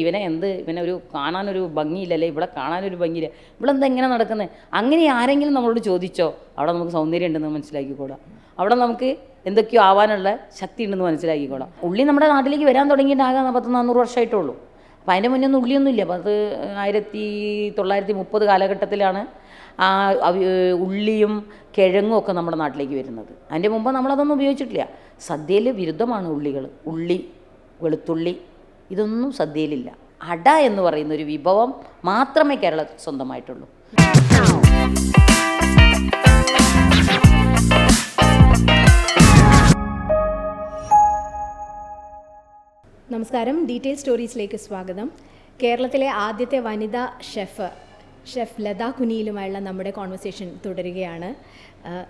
ഇവനെ ഒരു കാണാനൊരു ഭംഗിയില്ലല്ലേ, ഇവിടെ കാണാനൊരു ഭംഗിയില്ല, ഇവളെന്താ ഇങ്ങനെ നടക്കുന്നത്, അങ്ങനെ ആരെങ്കിലും നമ്മളോട് ചോദിച്ചോ, അവിടെ നമുക്ക് സൗന്ദര്യം ഉണ്ടെന്ന് മനസ്സിലാക്കിക്കോളാം, അവിടെ നമുക്ക് എന്തൊക്കെയോ ആവാനുള്ള ശക്തി ഉണ്ടെന്ന് മനസ്സിലാക്കിക്കോളാം. ഉള്ളി നമ്മുടെ നാട്ടിലേക്ക് വരാൻ തുടങ്ങിയിട്ട് ആകെ 400 വർഷമായിട്ടുള്ളൂ. അപ്പോൾ അതിൻ്റെ മുന്നേ ഒന്നും ഉള്ളിയൊന്നുമില്ല. 1930 കാലഘട്ടത്തിലാണ് ഉള്ളിയും കിഴങ്ങും ഒക്കെ നമ്മുടെ നാട്ടിലേക്ക് വരുന്നത്. അതിൻ്റെ മുമ്പ് നമ്മളതൊന്നും ഉപയോഗിച്ചിട്ടില്ല. സദ്യയിൽ വിരുദ്ധമാണ് ഉള്ളി, വെളുത്തുള്ളി, ഇതൊന്നും സദ്യയിലില്ല. അട എന്ന് പറയുന്ന ഒരു വിഭവം മാത്രമേ കേരളത്തിൽ സ്വന്തമായിട്ടുള്ളൂ. നമസ്കാരം, ഡീറ്റെയിൽ സ്റ്റോറീസിലേക്ക് സ്വാഗതം. കേരളത്തിലെ ആദ്യത്തെ വനിതാ ഷെഫ് ലത കുനിയിലുമായുള്ള നമ്മുടെ കോൺവെർസേഷൻ തുടരുകയാണ്.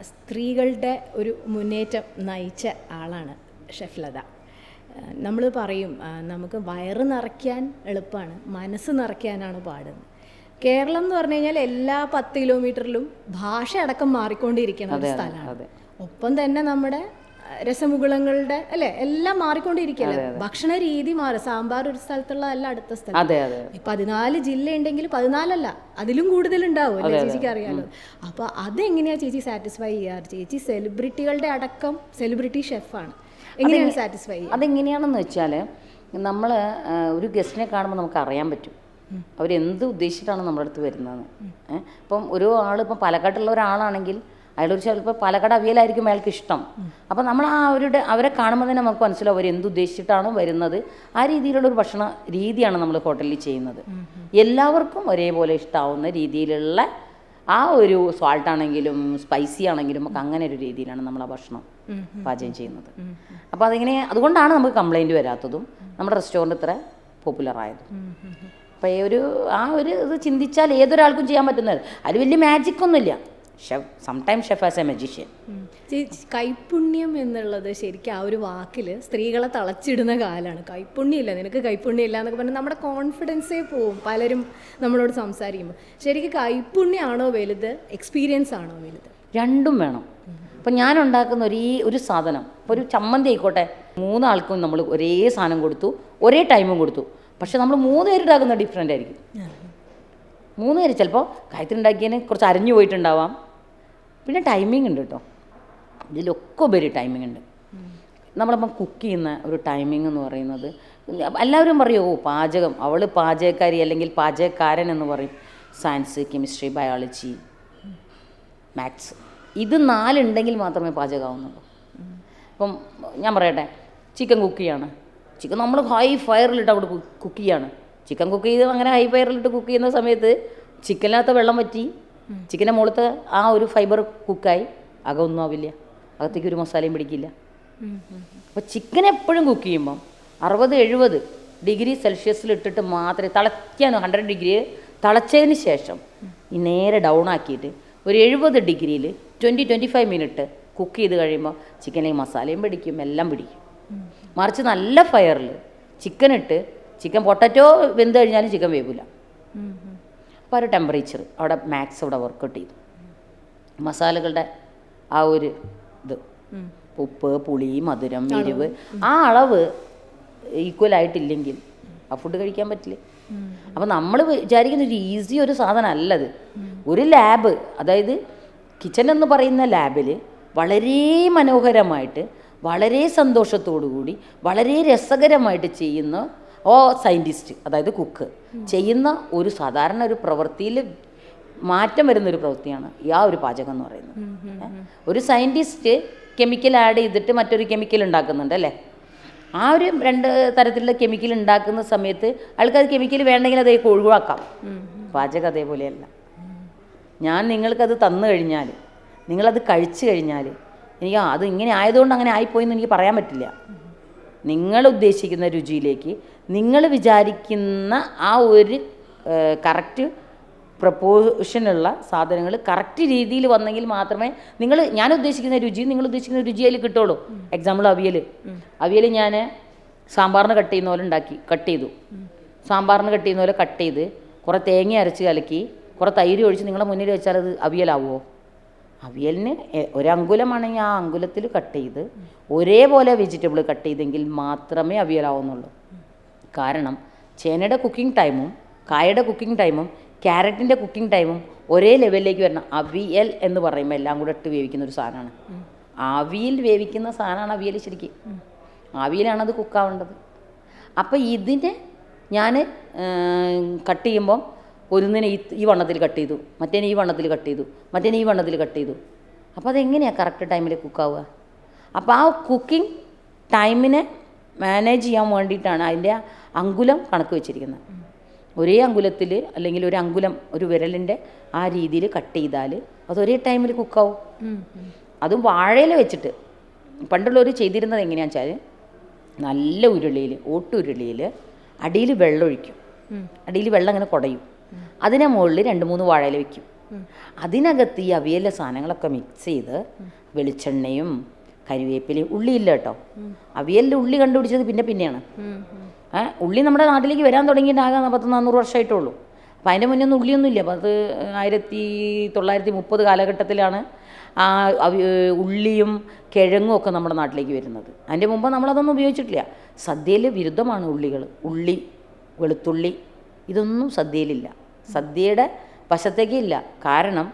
സ്ത്രീകളുടെ ഒരു മുന്നേറ്റം നയിച്ച ആളാണ് ഷെഫ് ലത. നമ്മൾ പറയും നമുക്ക് വയറ് നിറയ്ക്കാൻ എളുപ്പമാണ്, മനസ്സ് നിറയ്ക്കാനാണ് പാടുന്നത്. കേരളം എന്ന് പറഞ്ഞു കഴിഞ്ഞാൽ എല്ലാ 10 കിലോമീറ്ററിലും ഭാഷ അടക്കം മാറിക്കൊണ്ടിരിക്കുന്ന ഒരു സ്ഥലമാണ്. ഒപ്പം തന്നെ നമ്മുടെ രസമുകുളങ്ങളുടെ എല്ലാം മാറിക്കൊണ്ടിരിക്കുകയല്ലേ. ഭക്ഷണ രീതി മാറും. സാമ്പാർ ഒരു സ്ഥലത്തുള്ള അല്ല അടുത്ത സ്ഥലം. 14 ജില്ലയുണ്ടെങ്കിൽ 14 അതിലും കൂടുതലുണ്ടാവും അല്ലേ, ചേച്ചിക്ക് അറിയാലോ. അപ്പോൾ അതെങ്ങനെയാ ചേച്ചി സാറ്റിസ്ഫൈ ചെയ്യാറ്? ചേച്ചി സെലിബ്രിറ്റികളുടെ അടക്കം സെലിബ്രിറ്റി ഷെഫാണ്, എങ്ങനെയാണ് സാറ്റിസ്ഫൈ ചെയ്യുക? അതെങ്ങനെയാണെന്ന് വെച്ചാൽ, നമ്മൾ ഒരു ഗസ്റ്റിനെ കാണുമ്പോൾ നമുക്ക് അറിയാൻ പറ്റും അവരെന്ത് ഉദ്ദേശിച്ചിട്ടാണ് നമ്മുടെ അടുത്ത് വരുന്നത്. ഇപ്പം ഒരു ആൾ, ഇപ്പം പാലക്കാട്ടുള്ള ഒരാളാണെങ്കിൽ അയാളൊരു ചിലപ്പോൾ പാലക്കാട് അവിയലായിരിക്കും അയാൾക്ക് ഇഷ്ടം. അപ്പം നമ്മൾ അവരെ കാണുമ്പോൾ തന്നെ നമുക്ക് മനസ്സിലാവും അവരെന്തുദ്ദേശിച്ചിട്ടാണ് വരുന്നത്. ആ രീതിയിലുള്ളൊരു ഭക്ഷണ രീതിയാണ് നമ്മൾ ഹോട്ടലിൽ ചെയ്യുന്നത്. എല്ലാവർക്കും ഒരേപോലെ ഇഷ്ടമാവുന്ന രീതിയിലുള്ള ആ ഒരു സാൾട്ടാണെങ്കിലും സ്പൈസി ആണെങ്കിലും ഒക്കെ അങ്ങനെ ഒരു രീതിയിലാണ് നമ്മൾ ആ ഭക്ഷണം പാചകം ചെയ്യുന്നത്. അപ്പോൾ അതുകൊണ്ടാണ് നമുക്ക് കംപ്ലൈൻറ്റ് വരാത്തതും നമ്മുടെ റെസ്റ്റോറൻറ്റ് ഇത്ര പോപ്പുലറായതും. അപ്പോൾ ഇത് ചിന്തിച്ചാൽ ഏതൊരാൾക്കും ചെയ്യാൻ പറ്റുന്നത്. അതിൽ വലിയ മാജിക്കൊന്നുമില്ല. Sometimes chef as a magician. കൈപ്പുണ്യം എന്നുള്ളത് ശരിക്കും ആ ഒരു വാക്കിൽ സ്ത്രീകളെ തളച്ചിടുന്ന കാലമാണ്. കൈപ്പുണ്യമില്ല, നിനക്ക് കൈപ്പുണ്യമില്ല എന്നൊക്കെ പറഞ്ഞാൽ നമ്മുടെ കോൺഫിഡൻസേ പോവും പലരും നമ്മളോട് സംസാരിക്കുമ്പോൾ. ശരിക്കും കൈപ്പുണ്യമാണോ വലുത്, എക്സ്പീരിയൻസ് ആണോ വലുത്? രണ്ടും വേണം. ഇപ്പം ഞാൻ ഉണ്ടാക്കുന്ന ഒരു സാധനം, ഇപ്പോൾ ഒരു ചമ്മന്തി ആയിക്കോട്ടെ, 3 ആൾക്കും നമ്മൾ ഒരേ സാധനം കൊടുത്തു, ഒരേ ടൈമും കൊടുത്തു, പക്ഷെ നമ്മൾ 3 പേരുണ്ടാക്കുന്ന ഡിഫറെൻ്റ് ആയിരിക്കും. 3 പേര് ചിലപ്പോൾ കാര്യത്തിൽ ഉണ്ടാക്കിയതിന് കുറച്ച് അരഞ്ഞു പോയിട്ടുണ്ടാവാം. പിന്നെ ടൈമിംഗ് ഉണ്ട് കേട്ടോ, ഇതിലൊക്കെ ഉപരി ടൈമിംഗ് ഉണ്ട്. നമ്മളിപ്പം കുക്ക് ചെയ്യുന്ന ഒരു ടൈമിംഗ് എന്ന് പറയുന്നത്, എല്ലാവരും പറയും പാചകം, അവൾ പാചകക്കാരി അല്ലെങ്കിൽ പാചകക്കാരൻ എന്ന് പറയും. സയൻസ്, കെമിസ്ട്രി, ബയോളജി, മാത്സ്, ഇത് 4 ഉണ്ടെങ്കിൽ മാത്രമേ പാചകമാവുന്നുള്ളൂ. ഇപ്പം ഞാൻ പറയട്ടെ, ചിക്കൻ കുക്ക് ചെയ്യാണ്. ചിക്കൻ നമ്മൾ ഹൈ ഫയറിലിട്ട് അവിടെ കുക്ക് ചെയ്യാണ്. ചിക്കൻ കുക്ക് ചെയ്ത് അങ്ങനെ ഹൈ ഫയറിലിട്ട് കുക്ക് ചെയ്യുന്ന സമയത്ത് ചിക്കനകത്ത് വെള്ളം വറ്റി, ചിക്കൻ്റെ മുകളിലത്തെ ആ ഒരു ഫൈബർ കുക്കായി, അകമൊന്നും ആവില്ല, അകത്തേക്ക് ഒരു മസാലയും പിടിക്കില്ല. അപ്പോൾ ചിക്കൻ എപ്പോഴും കുക്ക് ചെയ്യുമ്പം 60-70 ഡിഗ്രി സെൽഷ്യസിലിട്ടിട്ട് മാത്രമേ തിളയ്ക്കാൻ, 100 ഡിഗ്രി തിളച്ചതിന് ശേഷം ഈ നേരെ ഡൗൺ ആക്കിയിട്ട് ഒരു 70 ഡിഗ്രിയിൽ 20-25 മിനിറ്റ് കുക്ക് ചെയ്ത് കഴിയുമ്പോൾ ചിക്കനിലേക്ക് മസാലയും പിടിക്കും, എല്ലാം പിടിക്കും. മറിച്ച് നല്ല ഫയറിൽ ചിക്കൻ പൊട്ടറ്റോ വെന്ത് കഴിഞ്ഞാലും ചിക്കൻ വേവില്ല. അപ്പോൾ ഒരു ടെമ്പറേച്ചർ അവിടെ മാക്സ് അവിടെ വർക്കൗട്ട് ചെയ്തു. മസാലകളുടെ ആ ഒരു ഇത്, ഉപ്പ്, പുളി, മധുരം, എരിവ്, ആ അളവ് ഈക്വലായിട്ടില്ലെങ്കിൽ ആ ഫുഡ് കഴിക്കാൻ പറ്റില്ല. അപ്പോൾ നമ്മൾ വിചാരിക്കുന്ന ഒരു ഈസി ഒരു സാധനം അല്ലത്. ഒരു ലാബ്, അതായത് കിച്ചൺ എന്ന് പറയുന്ന ലാബിൽ വളരെ മനോഹരമായിട്ട്, വളരെ സന്തോഷത്തോടു കൂടി, വളരെ രസകരമായിട്ട് ചെയ്യുന്ന സയൻറ്റിസ്റ്റ്, അതായത് കുക്ക് ചെയ്യുന്ന ഒരു സാധാരണ ഒരു പ്രവൃത്തിയിൽ മാറ്റം വരുന്നൊരു പ്രവൃത്തിയാണ് ആ ഒരു പാചകം എന്ന് പറയുന്നത്. ഒരു സയൻറ്റിസ്റ്റ് കെമിക്കൽ ആഡ് ചെയ്തിട്ട് മറ്റൊരു കെമിക്കൽ ഉണ്ടാക്കുന്നുണ്ട് അല്ലേ. ആ ഒരു 2 തരത്തിലുള്ള കെമിക്കൽ ഉണ്ടാക്കുന്ന സമയത്ത് ആൾക്കാർ കെമിക്കൽ വേണ്ടെങ്കിൽ അത് ഒഴിവാക്കാം. പാചകം അതേപോലെയല്ല. ഞാൻ നിങ്ങൾക്കത് തന്നു കഴിഞ്ഞാൽ, നിങ്ങളത് കഴിച്ചു കഴിഞ്ഞാൽ, എനിക്ക് അത് ഇങ്ങനെ ആയതുകൊണ്ട് അങ്ങനെ ആയിപ്പോയെന്ന് എനിക്ക് പറയാൻ പറ്റില്ല. നിങ്ങൾ ഉദ്ദേശിക്കുന്ന രുചിയിലേക്ക്, നിങ്ങൾ വിചാരിക്കുന്ന ആ ഒരു കറക്റ്റ് പ്രപ്പോഷനുള്ള സാധനങ്ങൾ കറക്റ്റ് രീതിയിൽ വന്നെങ്കിൽ മാത്രമേ ഞാൻ ഉദ്ദേശിക്കുന്ന രുചി നിങ്ങൾ ഉദ്ദേശിക്കുന്ന രുചിയിൽ കിട്ടുള്ളൂ. എക്സാമ്പിൾ അവിയൽ ഞാൻ സാമ്പാറിന് കട്ട് ചെയ്യുന്ന പോലെ കട്ട് ചെയ്തു. സാമ്പാറിന് കട്ട് ചെയ്യുന്ന പോലെ കട്ട് ചെയ്ത് കുറേ തേങ്ങ അരച്ച് കലക്കി കുറേ തൈര് ഒഴിച്ച് നിങ്ങളെ മുന്നിൽ വെച്ചാൽ അത് അവിയലാവുമോ? അവിയലിന് ഒരങ്കുലമാണെങ്കിൽ ആ അങ്കുലത്തിൽ കട്ട് ചെയ്ത് ഒരേപോലെ വെജിറ്റബിൾ കട്ട് ചെയ്തെങ്കിൽ മാത്രമേ അവിയലാവുന്നുള്ളൂ. കാരണം ചേനയുടെ കുക്കിംഗ് ടൈമും കായയുടെ കുക്കിംഗ് ടൈമും ക്യാരറ്റിൻ്റെ കുക്കിംഗ് ടൈമും ഒരേ ലെവലിലേക്ക് വരണം. അവിയൽ എന്ന് പറയുമ്പോൾ എല്ലാം കൂടെ ഇട്ട് വേവിക്കുന്ന ഒരു സാധനമാണ്. ആവിയിൽ വേവിക്കുന്ന സാധനമാണ് അവിയൽ. ശരിക്കും ആവിയിലാണത് കുക്കാവേണ്ടത്. അപ്പോൾ ഇതിനെ ഞാൻ കട്ട് ചെയ്യുമ്പം ഒരുന്നിനെ ഈ വണ്ണത്തിൽ കട്ട് ചെയ്തു, മറ്റേനെ ഈ വണ്ണത്തിൽ കട്ട് ചെയ്തു, മറ്റേനെ ഈ വണ്ണത്തിൽ കട്ട് ചെയ്തു. അപ്പോൾ അതെങ്ങനെയാണ് കറക്റ്റ് ടൈമിൽ കുക്കാവുക? അപ്പോൾ ആ കുക്കിംഗ് ടൈമിനെ മാനേജ് ചെയ്യാൻ വേണ്ടിയിട്ടാണ് അതിൻ്റെ അങ്കുലം കണക്ക് വെച്ചിരിക്കുന്നത്. ഒരേ അങ്കുലത്തിൽ അല്ലെങ്കിൽ ഒരു അങ്കുലം ഒരു വിരലിൻ്റെ ആ രീതിയിൽ കട്ട് ചെയ്താൽ അതൊരേ ടൈമിൽ കുക്കാവും. അതും വാഴയില വെച്ചിട്ട്. പണ്ടുള്ളവർ ചെയ്തിരുന്നത് എങ്ങനെയാണെന്ന് വെച്ചാൽ നല്ല ഉരുളിയിൽ ഓട്ടുരുളിയിൽ അടിയിൽ വെള്ളം ഒഴിക്കും. അടിയിൽ വെള്ളം ഇങ്ങനെ കുടയും. അതിനെ മുകളിൽ 2-3 വാഴയില വയ്ക്കും. അതിനകത്ത് ഈ അവിയലിലെ സാധനങ്ങളൊക്കെ മിക്സ് ചെയ്ത് വെളിച്ചെണ്ണയും കരിവേപ്പിലയും ഉള്ളിയില്ല കേട്ടോ. അവിയലിൽ ഉള്ളി കണ്ടുപിടിച്ചത് പിന്നെയാണ്. ഉള്ളി നമ്മുടെ നാട്ടിലേക്ക് വരാൻ തുടങ്ങിയിട്ട് ആകെ 100-400 വർഷമായിട്ടുള്ളൂ. അപ്പോൾ അതിൻ്റെ മുന്നേ ഒന്നും ഉള്ളിയൊന്നുമില്ല. 1930 കാലഘട്ടത്തിലാണ് ഉള്ളിയും കിഴങ്ങും ഒക്കെ നമ്മുടെ നാട്ടിലേക്ക് വരുന്നത്. അതിൻ്റെ മുമ്പ് നമ്മളതൊന്നും ഉപയോഗിച്ചിട്ടില്ല. സദ്യയിൽ വിരുദ്ധമാണ് ഉള്ളികൾ. ഉള്ളി, വെളുത്തുള്ളി ഇതൊന്നും സദ്യയിലില്ല. സദ്യയുടെ വശത്തേക്കേ ഇല്ല. കാരണം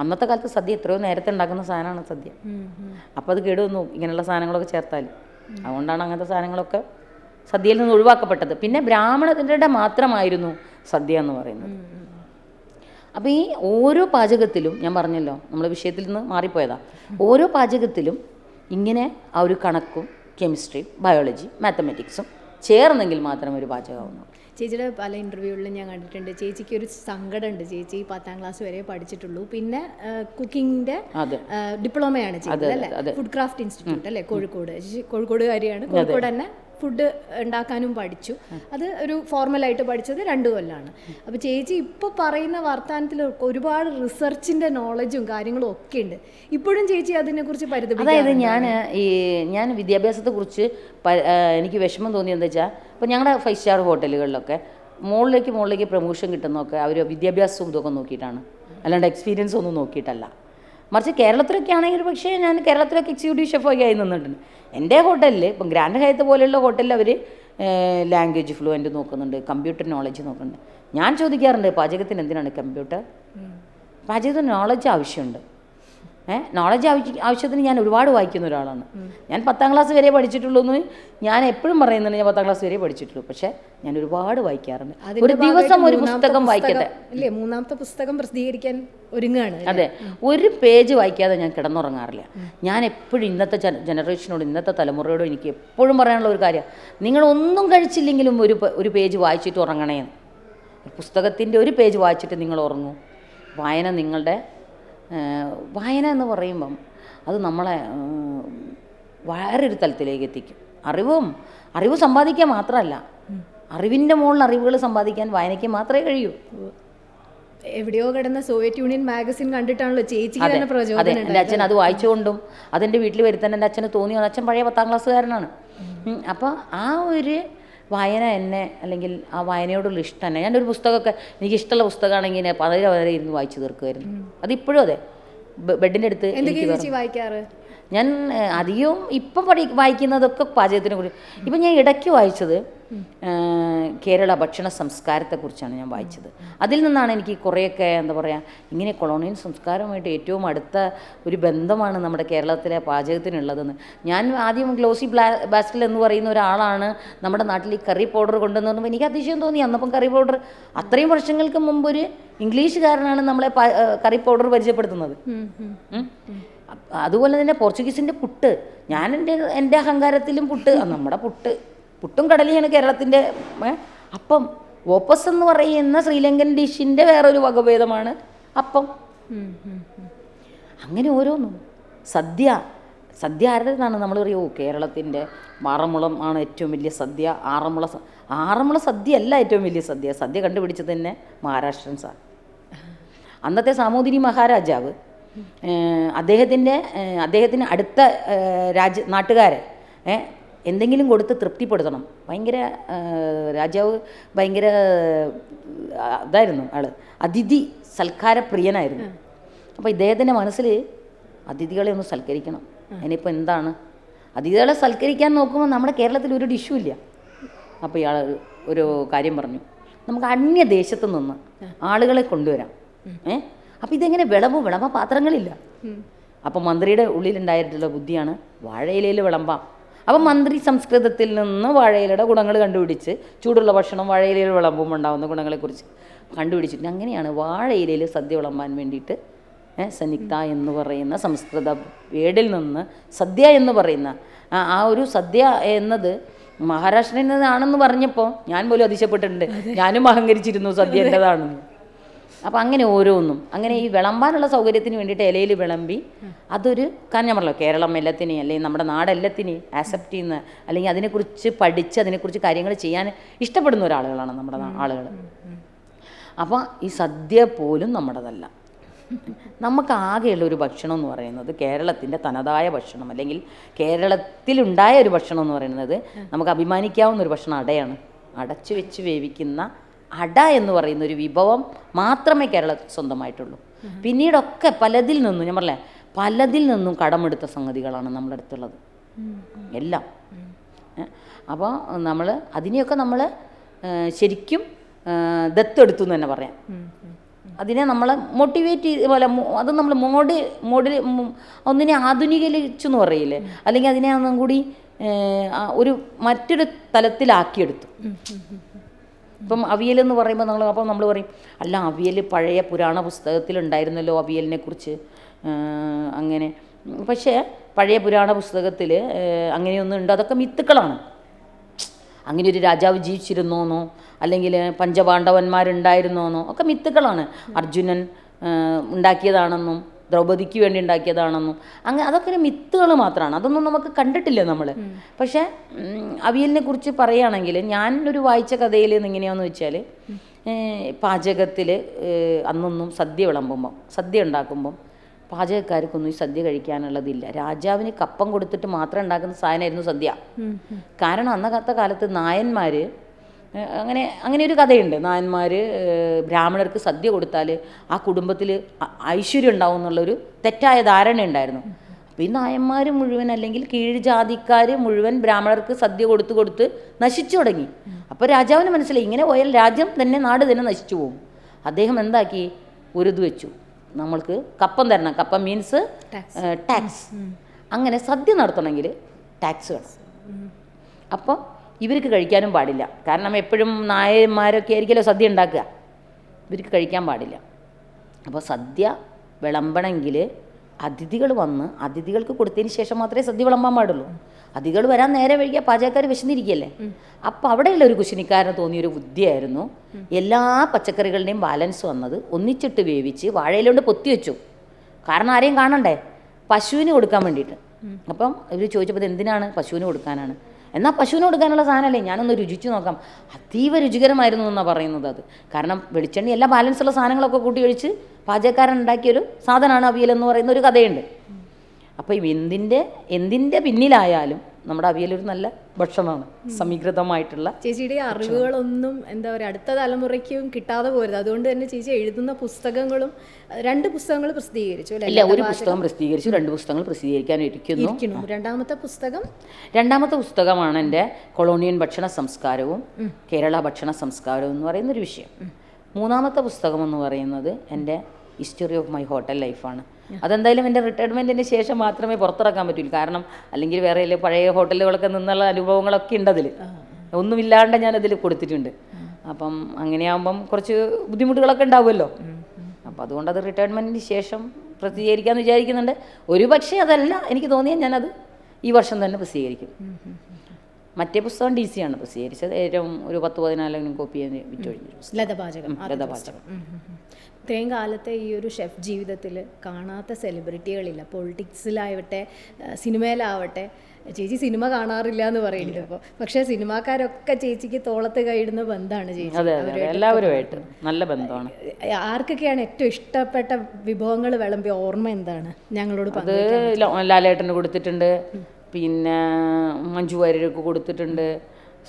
അന്നത്തെ കാലത്ത് സദ്യ എത്രയോ നേരത്തെ ഉണ്ടാക്കുന്ന സാധനമാണ് സദ്യ. അപ്പോൾ അത് കേടുവന്നു ഇങ്ങനെയുള്ള സാധനങ്ങളൊക്കെ ചേർത്താൽ. അതുകൊണ്ടാണ് അങ്ങനത്തെ സാധനങ്ങളൊക്കെ സദ്യയിൽ നിന്ന് ഒഴിവാക്കപ്പെട്ടത്. പിന്നെ ബ്രാഹ്മണരുടെ മാത്രമായിരുന്നു സദ്യ എന്ന് പറയുന്നത്. അപ്പോൾ ഈ ഓരോ പാചകത്തിലും ഞാൻ പറഞ്ഞല്ലോ, നമ്മൾ വിഷയത്തിൽ നിന്ന് മാറിപ്പോയതാണ്. ഓരോ പാചകത്തിലും ഇങ്ങനെ ആ ഒരു കണക്കും കെമിസ്ട്രിയും ബയോളജി മാത്തമാറ്റിക്സും ചേർന്നെങ്കിൽ മാത്രമേ ഒരു പാചകമാവുന്നു. ചേച്ചിയുടെ പല ഇൻ്റർവ്യൂകളിലും ഞാൻ കണ്ടിട്ടുണ്ട്, ചേച്ചിക്ക് ഒരു സങ്കടമുണ്ട്. ചേച്ചി 10ാം ക്ലാസ് വരെ പഠിച്ചിട്ടുള്ളൂ. പിന്നെ കുക്കിങ്ങിൻ്റെ ഡിപ്ലോമയാണ് ചെയ്തത് അല്ലേ? ഫുഡ് ക്രാഫ്റ്റ് ഇൻസ്റ്റിറ്റ്യൂട്ട് അല്ലേ, കോഴിക്കോടുകാരിയാണ്. കോഴിക്കോട് തന്നെ ഫുഡ് ഉണ്ടാക്കാനും പഠിച്ചു. അത് ഒരു ഫോർമലായിട്ട് പഠിച്ചത് 2 കൊല്ലമാണ്. അപ്പോൾ ചേച്ചി ഇപ്പോൾ പറയുന്ന വർത്തമാനത്തിൽ ഒരുപാട് റിസർച്ചിൻ്റെ നോളജും കാര്യങ്ങളും ഒക്കെ ഉണ്ട്. ഇപ്പോഴും ചേച്ചി അതിനെക്കുറിച്ച് പരിതപിക്കും. അതായത് ഞാൻ വിദ്യാഭ്യാസത്തെക്കുറിച്ച് എനിക്ക് വിഷമം തോന്നിയെന്ന് വെച്ചാൽ, ഇപ്പോൾ ഞങ്ങളുടെ 5 സ്റ്റാർ ഹോട്ടലുകളിലൊക്കെ മുകളിലേക്ക് പ്രമോഷൻ കിട്ടുന്നതൊക്കെ അവർ വിദ്യാഭ്യാസവും ഇതൊക്കെ നോക്കിയിട്ടാണ്, അല്ലാണ്ട് എക്സ്പീരിയൻസ് ഒന്നും നോക്കിയിട്ടല്ല. മറിച്ച് കേരളത്തിലൊക്കെ ആണെങ്കിൽ പക്ഷേ ഞാൻ കേരളത്തിലൊക്കെ എക്സിക്യൂട്ടീവ് ഷെഫൊക്കെ ആയി നിന്നിട്ടുണ്ട്. എൻ്റെ ഹോട്ടലിൽ ഇപ്പം ഗ്രാൻഡ് ഹയത്ത് പോലെയുള്ള ഹോട്ടലിൽ അവർ ലാംഗ്വേജ് ഫ്ലുവൻ്റ് നോക്കുന്നുണ്ട്, കമ്പ്യൂട്ടർ നോളജ് നോക്കുന്നുണ്ട്. ഞാൻ ചോദിക്കാറുണ്ട്, പാചകത്തിന് എന്തിനാണ് കമ്പ്യൂട്ടർ? പാചകത്തിന് നോളജ് ആവശ്യമുണ്ട്. നോളജ് ആവശ്യത്തിന് ഞാൻ ഒരുപാട് വായിക്കുന്ന ഒരാളാണ്. ഞാൻ 10ാം ക്ലാസ് വരെ പഠിച്ചിട്ടുള്ളൂ എന്ന് ഞാൻ എപ്പോഴും പറയുന്നുണ്ട്. ഞാൻ 10ാം ക്ലാസ് വരെ പഠിച്ചിട്ടുള്ളൂ, പക്ഷേ ഞാൻ ഒരുപാട് വായിക്കാറുണ്ട്. ഒരു ദിവസം ഒരു പുസ്തകം വായിക്കട്ടെ. 3ാമത്തെ പുസ്തകം പ്രസിദ്ധീകരിക്കാൻ ഒരുങ്ങുകയാണ്. അതെ, ഒരു പേജ് വായിക്കാതെ ഞാൻ കിടന്നുറങ്ങാറില്ല. ഞാൻ എപ്പോഴും ഇന്നത്തെ ജനറേഷനോട്, ഇന്നത്തെ തലമുറയോട് എനിക്ക് എപ്പോഴും പറയാനുള്ള ഒരു കാര്യം, നിങ്ങളൊന്നും കഴിച്ചില്ലെങ്കിലും ഒരു പേജ് വായിച്ചിട്ട് ഉറങ്ങണേ. പുസ്തകത്തിൻ്റെ ഒരു പേജ് വായിച്ചിട്ട് നിങ്ങൾ ഉറങ്ങൂ. വായന എന്ന് പറയുമ്പം അത് നമ്മളെ വേറൊരു തലത്തിലേക്ക് എത്തിക്കും. അറിവ് സമ്പാദിക്കാൻ മാത്രമല്ല, അറിവിൻ്റെ മുകളിൽ അറിവുകൾ സമ്പാദിക്കാൻ വായനയ്ക്ക് മാത്രമേ കഴിയൂ. എവിടെയോ കിടന്ന സോവിയറ്റ് യൂണിയൻ മാഗസിൻ കണ്ടിട്ടാണല്ലോ ചേച്ചിക്ക് തന്നെ പ്രചോദനം. അതെ, എൻ്റെ അച്ഛൻ അത് വായിച്ചുകൊണ്ടും അതെൻ്റെ വീട്ടിൽ വരുത്താൻ എൻ്റെ അച്ഛന് തോന്നി. അച്ഛൻ പഴയ 10ാം ക്ലാസ്സുകാരനാണ്. അപ്പോൾ ആ ഒരു വായന എന്നെ, അല്ലെങ്കിൽ ആ വായനയോടുള്ള ഇഷ്ടം തന്നെ. ഞാനൊരു പുസ്തകമൊക്കെ എനിക്കിഷ്ടമുള്ള പുസ്തകമാണെങ്കിൽ 10 വരെ ഇരുന്ന് വായിച്ചു തീർക്കുമായിരുന്നു. അതിപ്പോഴും അതെ, ബെഡിൻ്റെ അടുത്ത്. വായിക്കാറ് ഞാൻ അധികവും ഇപ്പം വായിക്കുന്നതൊക്കെ പാചകത്തിനെ കുറിച്ച്. ഇപ്പം ഞാൻ ഇടയ്ക്ക് വായിച്ചത് കേരള ഭക്ഷണ സംസ്കാരത്തെക്കുറിച്ചാണ് ഞാൻ വായിച്ചത്. അതിൽ നിന്നാണ് എനിക്ക് കുറേയൊക്കെ എന്താ പറയുക, ഇങ്ങനെ കൊളോണിയൽ സംസ്കാരവുമായിട്ട് ഏറ്റവും അടുത്ത ഒരു ബന്ധമാണ് നമ്മുടെ കേരളത്തിലെ പാചകത്തിനുള്ളതെന്ന്. ഞാൻ ആദ്യം ഗ്ലോസി ബാസ്റ്റിൽ എന്ന് പറയുന്ന ഒരാളാണ് നമ്മുടെ നാട്ടിൽ ഈ കറി പൗഡർ കൊണ്ടുവന്നപ്പോൾ എനിക്ക് അതിശയം തോന്നി. അന്നപ്പം കറി പൗഡർ അത്രയും വർഷങ്ങൾക്ക് മുമ്പ് ഒരു ഇംഗ്ലീഷുകാരനാണ് നമ്മളെ കറി പൗഡർ പരിചയപ്പെടുത്തുന്നത്. അതുപോലെ തന്നെ പോർച്ചുഗീസിൻ്റെ പുട്ട്, ഞാൻ എൻ്റെ അഹങ്കാരത്തിലും നമ്മുടെ പുട്ടും കടലയാണ് കേരളത്തിൻ്റെ. അപ്പം ഓപ്പസ് എന്ന് പറയുന്ന ശ്രീലങ്കൻ ഡിഷിൻ്റെ വേറൊരു വകഭേദമാണ് അപ്പം. അങ്ങനെ ഓരോന്നും. സദ്യ ആരുടേതാണ്? നമ്മൾ പറയുമോ കേരളത്തിൻ്റെ ആറന്മുളം ആണ് ഏറ്റവും വലിയ സദ്യ. ആറന്മുള സദ്യ അല്ല ഏറ്റവും വലിയ സദ്യ കണ്ടുപിടിച്ചത് തന്നെ മഹാരാഷ്ട്രൻസാണ്. അന്നത്തെ സാമൂതിരി മഹാരാജാവ് അദ്ദേഹത്തിന് അടുത്ത നാട്ടുകാരെ എന്തെങ്കിലും കൊടുത്ത് തൃപ്തിപ്പെടുത്തണം. രാജാവ് ഭയങ്കര ഇതായിരുന്നു, ആള് അതിഥി സൽക്കാരപ്രിയനായിരുന്നു. അപ്പോൾ ഇദ്ദേഹത്തിൻ്റെ മനസ്സിൽ അതിഥികളെ ഒന്ന് സൽക്കരിക്കണം. അതിനിപ്പോൾ എന്താണ്? അതിഥികളെ സൽക്കരിക്കാൻ നോക്കുമ്പോൾ നമ്മുടെ കേരളത്തിൽ ഒരു ഡിഷും ഇല്ല. അപ്പോൾ ഇയാൾ ഒരു കാര്യം പറഞ്ഞു, നമുക്ക് അന്യദേശത്ത് നിന്ന് ആളുകളെ കൊണ്ടുവരാം. അപ്പം ഇതെങ്ങനെ വിളമ്പ പാത്രങ്ങളില്ല. അപ്പം മന്ത്രിയുടെ ഉള്ളിലുണ്ടായിട്ടുള്ള ബുദ്ധിയാണ് വാഴയിലയിൽ വിളമ്പാം. അപ്പം മന്ത്രി സംസ്കൃതത്തിൽ നിന്ന് വാഴയിലയുടെ ഗുണങ്ങൾ കണ്ടുപിടിച്ച് ചൂടുള്ള ഭക്ഷണം വാഴയിലയിൽ വിളമ്പുമ്പോൾ ഉണ്ടാകുന്ന ഗുണങ്ങളെക്കുറിച്ച് കണ്ടുപിടിച്ചിട്ട് അങ്ങനെയാണ് വാഴയിലയിൽ സദ്യ വിളമ്പാൻ വേണ്ടിയിട്ട് സന്നിഗ്ധ എന്ന് പറയുന്ന സംസ്കൃത വേഡിൽ നിന്ന് സദ്യ എന്ന് പറയുന്ന ആ ഒരു സദ്യ എന്നത് മഹാരാഷ്ട്രയിൽ നിന്നാണെന്ന് പറഞ്ഞപ്പോൾ ഞാൻ പോലും അതിശയപ്പെട്ടിട്ടുണ്ട്. ഞാനും അഹങ്കരിച്ചിരുന്നു സദ്യ എൻ്റെതാണെന്ന്. അപ്പം അങ്ങനെ ഓരോന്നും അങ്ങനെ ഈ വിളമ്പാനുള്ള സൗകര്യത്തിന് വേണ്ടിയിട്ട് ഇലയിൽ വിളമ്പി അതൊരു കാരണം ഞാൻ പറഞ്ഞല്ലോ, കേരളം എല്ലാത്തിനെയും അല്ലെങ്കിൽ നമ്മുടെ നാടെല്ലാത്തിനെയും ആക്സെപ്റ്റ് ചെയ്യുന്ന അല്ലെങ്കിൽ അതിനെക്കുറിച്ച് പഠിച്ച് അതിനെക്കുറിച്ച് കാര്യങ്ങൾ ചെയ്യാൻ ഇഷ്ടപ്പെടുന്ന ഒരാളുകളാണ് നമ്മുടെ ആളുകൾ. അപ്പോൾ ഈ സദ്യ പോലും നമ്മുടേതല്ല. നമുക്ക് ആകെയുള്ള ഒരു ഭക്ഷണം എന്ന് പറയുന്നത് കേരളത്തിൻ്റെ തനതായ ഭക്ഷണം അല്ലെങ്കിൽ കേരളത്തിലുണ്ടായ ഒരു ഭക്ഷണം എന്ന് പറയുന്നത് നമുക്ക് അഭിമാനിക്കാവുന്ന ഒരു ഭക്ഷണം അടയാണ്. അടച്ചു വെച്ച് വേവിക്കുന്ന അട എന്ന് പറയുന്ന ഒരു വിഭവം മാത്രമേ കേരളത്തിൽ സ്വന്തമായിട്ടുള്ളൂ. പിന്നീടൊക്കെ പലതിൽ നിന്നും ഞാൻ പറഞ്ഞേ പലതിൽ നിന്നും കടമെടുത്ത സംഗതികളാണ് നമ്മുടെ അടുത്തുള്ളത് എല്ലാം. അപ്പോൾ നമ്മൾ അതിനെയൊക്കെ നമ്മൾ ശരിക്കും ദത്തെടുത്തു എന്ന് തന്നെ പറയാം. അതിനെ നമ്മൾ മോട്ടിവേറ്റ് പോലെ അത് നമ്മൾ മോഡൽ ഒന്നിനെ ആധുനികരിച്ചു എന്ന് പറയില്ലേ, അല്ലെങ്കിൽ അതിനെ ഒന്നും കൂടി ഒരു മറ്റൊരു തലത്തിലാക്കിയെടുത്തു. ഇപ്പം അവിയലെന്ന് പറയുമ്പോൾ നമ്മൾ പറയും അല്ല അവിയൽ പഴയ പുരാണ പുസ്തകത്തിലുണ്ടായിരുന്നല്ലോ അവിയലിനെ കുറിച്ച് അങ്ങനെ. പക്ഷേ പഴയ പുരാണ പുസ്തകത്തിൽ അങ്ങനെയൊന്നും ഉണ്ട്, അതൊക്കെ മിത്തുക്കളാണ്. അങ്ങനെ ഒരു രാജാവ് ജീവിച്ചിരുന്നോന്നോ അല്ലെങ്കിൽ പഞ്ചപാണ്ഡവന്മാരുണ്ടായിരുന്നോന്നോ ഒക്കെ മിത്തുക്കളാണ്. അർജുനൻ ഉണ്ടാക്കിയതാണെന്നും ദ്രൗപദിക്ക് വേണ്ടി ഉണ്ടാക്കിയതാണെന്നും അങ്ങനെ അതൊക്കെ മിത്തുകൾ മാത്രമാണ്. അതൊന്നും നമുക്ക് കണ്ടിട്ടില്ല നമ്മൾ. പക്ഷേ അവിയലിനെ കുറിച്ച് പറയുകയാണെങ്കിൽ ഞാൻ ഒരു വായിച്ച കഥയിൽ എങ്ങനെയാണെന്ന് വെച്ചാൽ പാചകത്തിൽ അന്നൊന്നും സദ്യ വിളമ്പുമ്പം സദ്യ ഉണ്ടാക്കുമ്പം പാചകക്കാർക്കൊന്നും ഈ സദ്യ കഴിക്കാനുള്ളതില്ല. രാജാവിന് കപ്പം കൊടുത്തിട്ട് മാത്രം ഉണ്ടാക്കുന്ന സാധനമായിരുന്നു സദ്യ. കാരണം അന്നത്തെ കാലത്ത് നായന്മാർ അങ്ങനെ ഒരു കഥയുണ്ട്. നായന്മാർ ബ്രാഹ്മണർക്ക് സദ്യ കൊടുത്താൽ ആ കുടുംബത്തിൽ ഐശ്വര്യം ഉണ്ടാവും എന്നുള്ളൊരു തെറ്റായ ധാരണ ഉണ്ടായിരുന്നു. അപ്പോൾ ഈ നായന്മാർ മുഴുവൻ അല്ലെങ്കിൽ കീഴ്ജാതിക്കാർ മുഴുവൻ ബ്രാഹ്മണർക്ക് സദ്യ കൊടുത്ത് നശിച്ചു തുടങ്ങി. അപ്പോൾ രാജാവിന് മനസ്സിലായി ഇങ്ങനെ പോയാൽ രാജ്യം തന്നെ നാട് തന്നെ നശിച്ചു പോകും. അദ്ദേഹം എന്താക്കി ഒരു ഇത് വെച്ചു, നമ്മൾക്ക് കപ്പം തരണം. കപ്പം മീൻസ് ടാക്സ്. അങ്ങനെ സദ്യ നടത്തണമെങ്കിൽ ടാക്സ് വേണം. അപ്പോൾ ഇവർക്ക് കഴിക്കാനും പാടില്ല. കാരണം എപ്പോഴും നായന്മാരൊക്കെ ആയിരിക്കുമല്ലോ സദ്യ ഉണ്ടാക്കുക, ഇവർക്ക് കഴിക്കാൻ പാടില്ല. അപ്പോൾ സദ്യ വിളമ്പണമെങ്കിൽ അതിഥികൾ വന്ന് അതിഥികൾക്ക് കൊടുത്തതിന് ശേഷം മാത്രമേ സദ്യ വിളമ്പാൻ പാടുള്ളൂ. അതിഥികൾ വരാൻ നേരെ വഴിക്കുക, പാചകക്കാർ വിശന്നിരിക്കുകയല്ലേ. അപ്പോൾ അവിടെയുള്ള ഒരു കുശിനിക്കാരന് തോന്നിയൊരു ബുദ്ധിയായിരുന്നു എല്ലാ പച്ചക്കറികളുടെയും ബാലൻസ് വന്നത് ഒന്നിച്ചിട്ട് വേവിച്ച് വാഴയിലോണ്ട് പൊത്തി വെച്ചു. കാരണം ആരെയും കാണണ്ടേ, പശുവിന് കൊടുക്കാൻ വേണ്ടിയിട്ട്. അപ്പം ഇവർ ചോദിച്ചപ്പോൾ എന്തിനാണ്? പശുവിന് കൊടുക്കാനാണ്. എന്നാൽ പശുവിന് കൊടുക്കാനുള്ള സാധനമല്ലേ, ഞാനൊന്ന് രുചിച്ച് നോക്കാം. അതീവ രുചികരമായിരുന്നു എന്നാണ് പറയുന്നത് അത്. കാരണം വെളിച്ചെണ്ണ എല്ലാ ബാലൻസുള്ള സാധനങ്ങളൊക്കെ കൂട്ടി ഒഴിച്ച് പാചകക്കാരൻ ഉണ്ടാക്കിയൊരു സാധനമാണ് അവിയലെന്ന് പറയുന്ന ഒരു കഥയുണ്ട്. അപ്പോൾ എന്തിൻ്റെ പിന്നിലായാലും നമ്മുടെ അവിയലൊരു നല്ല ഭക്ഷണമാണ്, സമീകൃതമായിട്ടുള്ള. ചേച്ചിയുടെ അറിവുകളൊന്നും എന്താ പറയുക അടുത്ത തലമുറയ്ക്കും കിട്ടാതെ പോരുത്. അതുകൊണ്ട് തന്നെ ചേച്ചി എഴുതുന്ന പുസ്തകങ്ങളും 2 പുസ്തകങ്ങൾ പ്രസിദ്ധീകരിച്ചു അല്ലേ? ഇല്ല, ഒരു പുസ്തകം പ്രസിദ്ധീകരിച്ചു, 2 പുസ്തകങ്ങൾ പ്രസിദ്ധീകരിക്കാനിരിക്കുന്നു. രണ്ടാമത്തെ പുസ്തകമാണ് എൻ്റെ കൊളോണിയൻ ഭക്ഷണ സംസ്കാരവും കേരള ഭക്ഷണ സംസ്കാരവും എന്ന് പറയുന്നൊരു വിഷയം. 3ാമത്തെ പുസ്തകം എന്ന് പറയുന്നത് എൻ്റെ ഹിസ്റ്ററി ഓഫ് മൈ ഹോട്ടൽ ലൈഫാണ്. അതെന്തായാലും എൻ്റെ റിട്ടയർമെൻറ്റിന് ശേഷം മാത്രമേ പുറത്തിറക്കാൻ പറ്റൂ. കാരണം അല്ലെങ്കിൽ വേറെ പഴയ ഹോട്ടലുകളൊക്കെ നിന്നുള്ള അനുഭവങ്ങളൊക്കെ ഉണ്ട് അതിൽ. ഒന്നുമില്ലാണ്ട് ഞാനതിൽ കൊടുത്തിട്ടുണ്ട്. അപ്പം അങ്ങനെയാകുമ്പം കുറച്ച് ബുദ്ധിമുട്ടുകളൊക്കെ ഉണ്ടാവുമല്ലോ. അപ്പോൾ അതുകൊണ്ട് അത് റിട്ടയർമെൻറ്റിന് ശേഷം പ്രസിദ്ധീകരിക്കാമെന്ന് വിചാരിക്കുന്നുണ്ട്. ഒരു പക്ഷേ അതല്ല എനിക്ക് തോന്നിയാൽ ഞാനത് ഈ വർഷം തന്നെ പ്രസിദ്ധീകരിക്കും. മറ്റേ പുസ്തകം DC ആണ് പ്രസിദ്ധീകരിച്ചത്. ഏറ്റവും ഒരു 10-14 കോപ്പി വിറ്റൊഴിഞ്ഞു. ലതപാചകം. ഇത്രയും കാലത്തെ ഈ ഒരു ഷെഫ് ജീവിതത്തിൽ കാണാത്ത സെലിബ്രിറ്റികളില്ല. പൊളിറ്റിക്സിലാവട്ടെ സിനിമയിലാവട്ടെ. ചേച്ചി സിനിമ കാണാറില്ല എന്ന് പറയുന്നുണ്ട് ഇപ്പോൾ. പക്ഷേ സിനിമാക്കാരൊക്കെ ചേച്ചിക്ക് തോളത്ത് കൈയിടുന്ന ബന്ധമാണ് ചേച്ചി. എല്ലാവരുമായിട്ട് നല്ല ബന്ധമാണ്. ആർക്കൊക്കെയാണ് ഏറ്റവും ഇഷ്ടപ്പെട്ട വിഭവങ്ങൾ വിളമ്പിയ ഓർമ്മ എന്താണ് ഞങ്ങളോട്? അത് ലാലേട്ടന് കൊടുത്തിട്ടുണ്ട്, പിന്നെ മഞ്ജു വാര്യർക്ക് കൊടുത്തിട്ടുണ്ട്,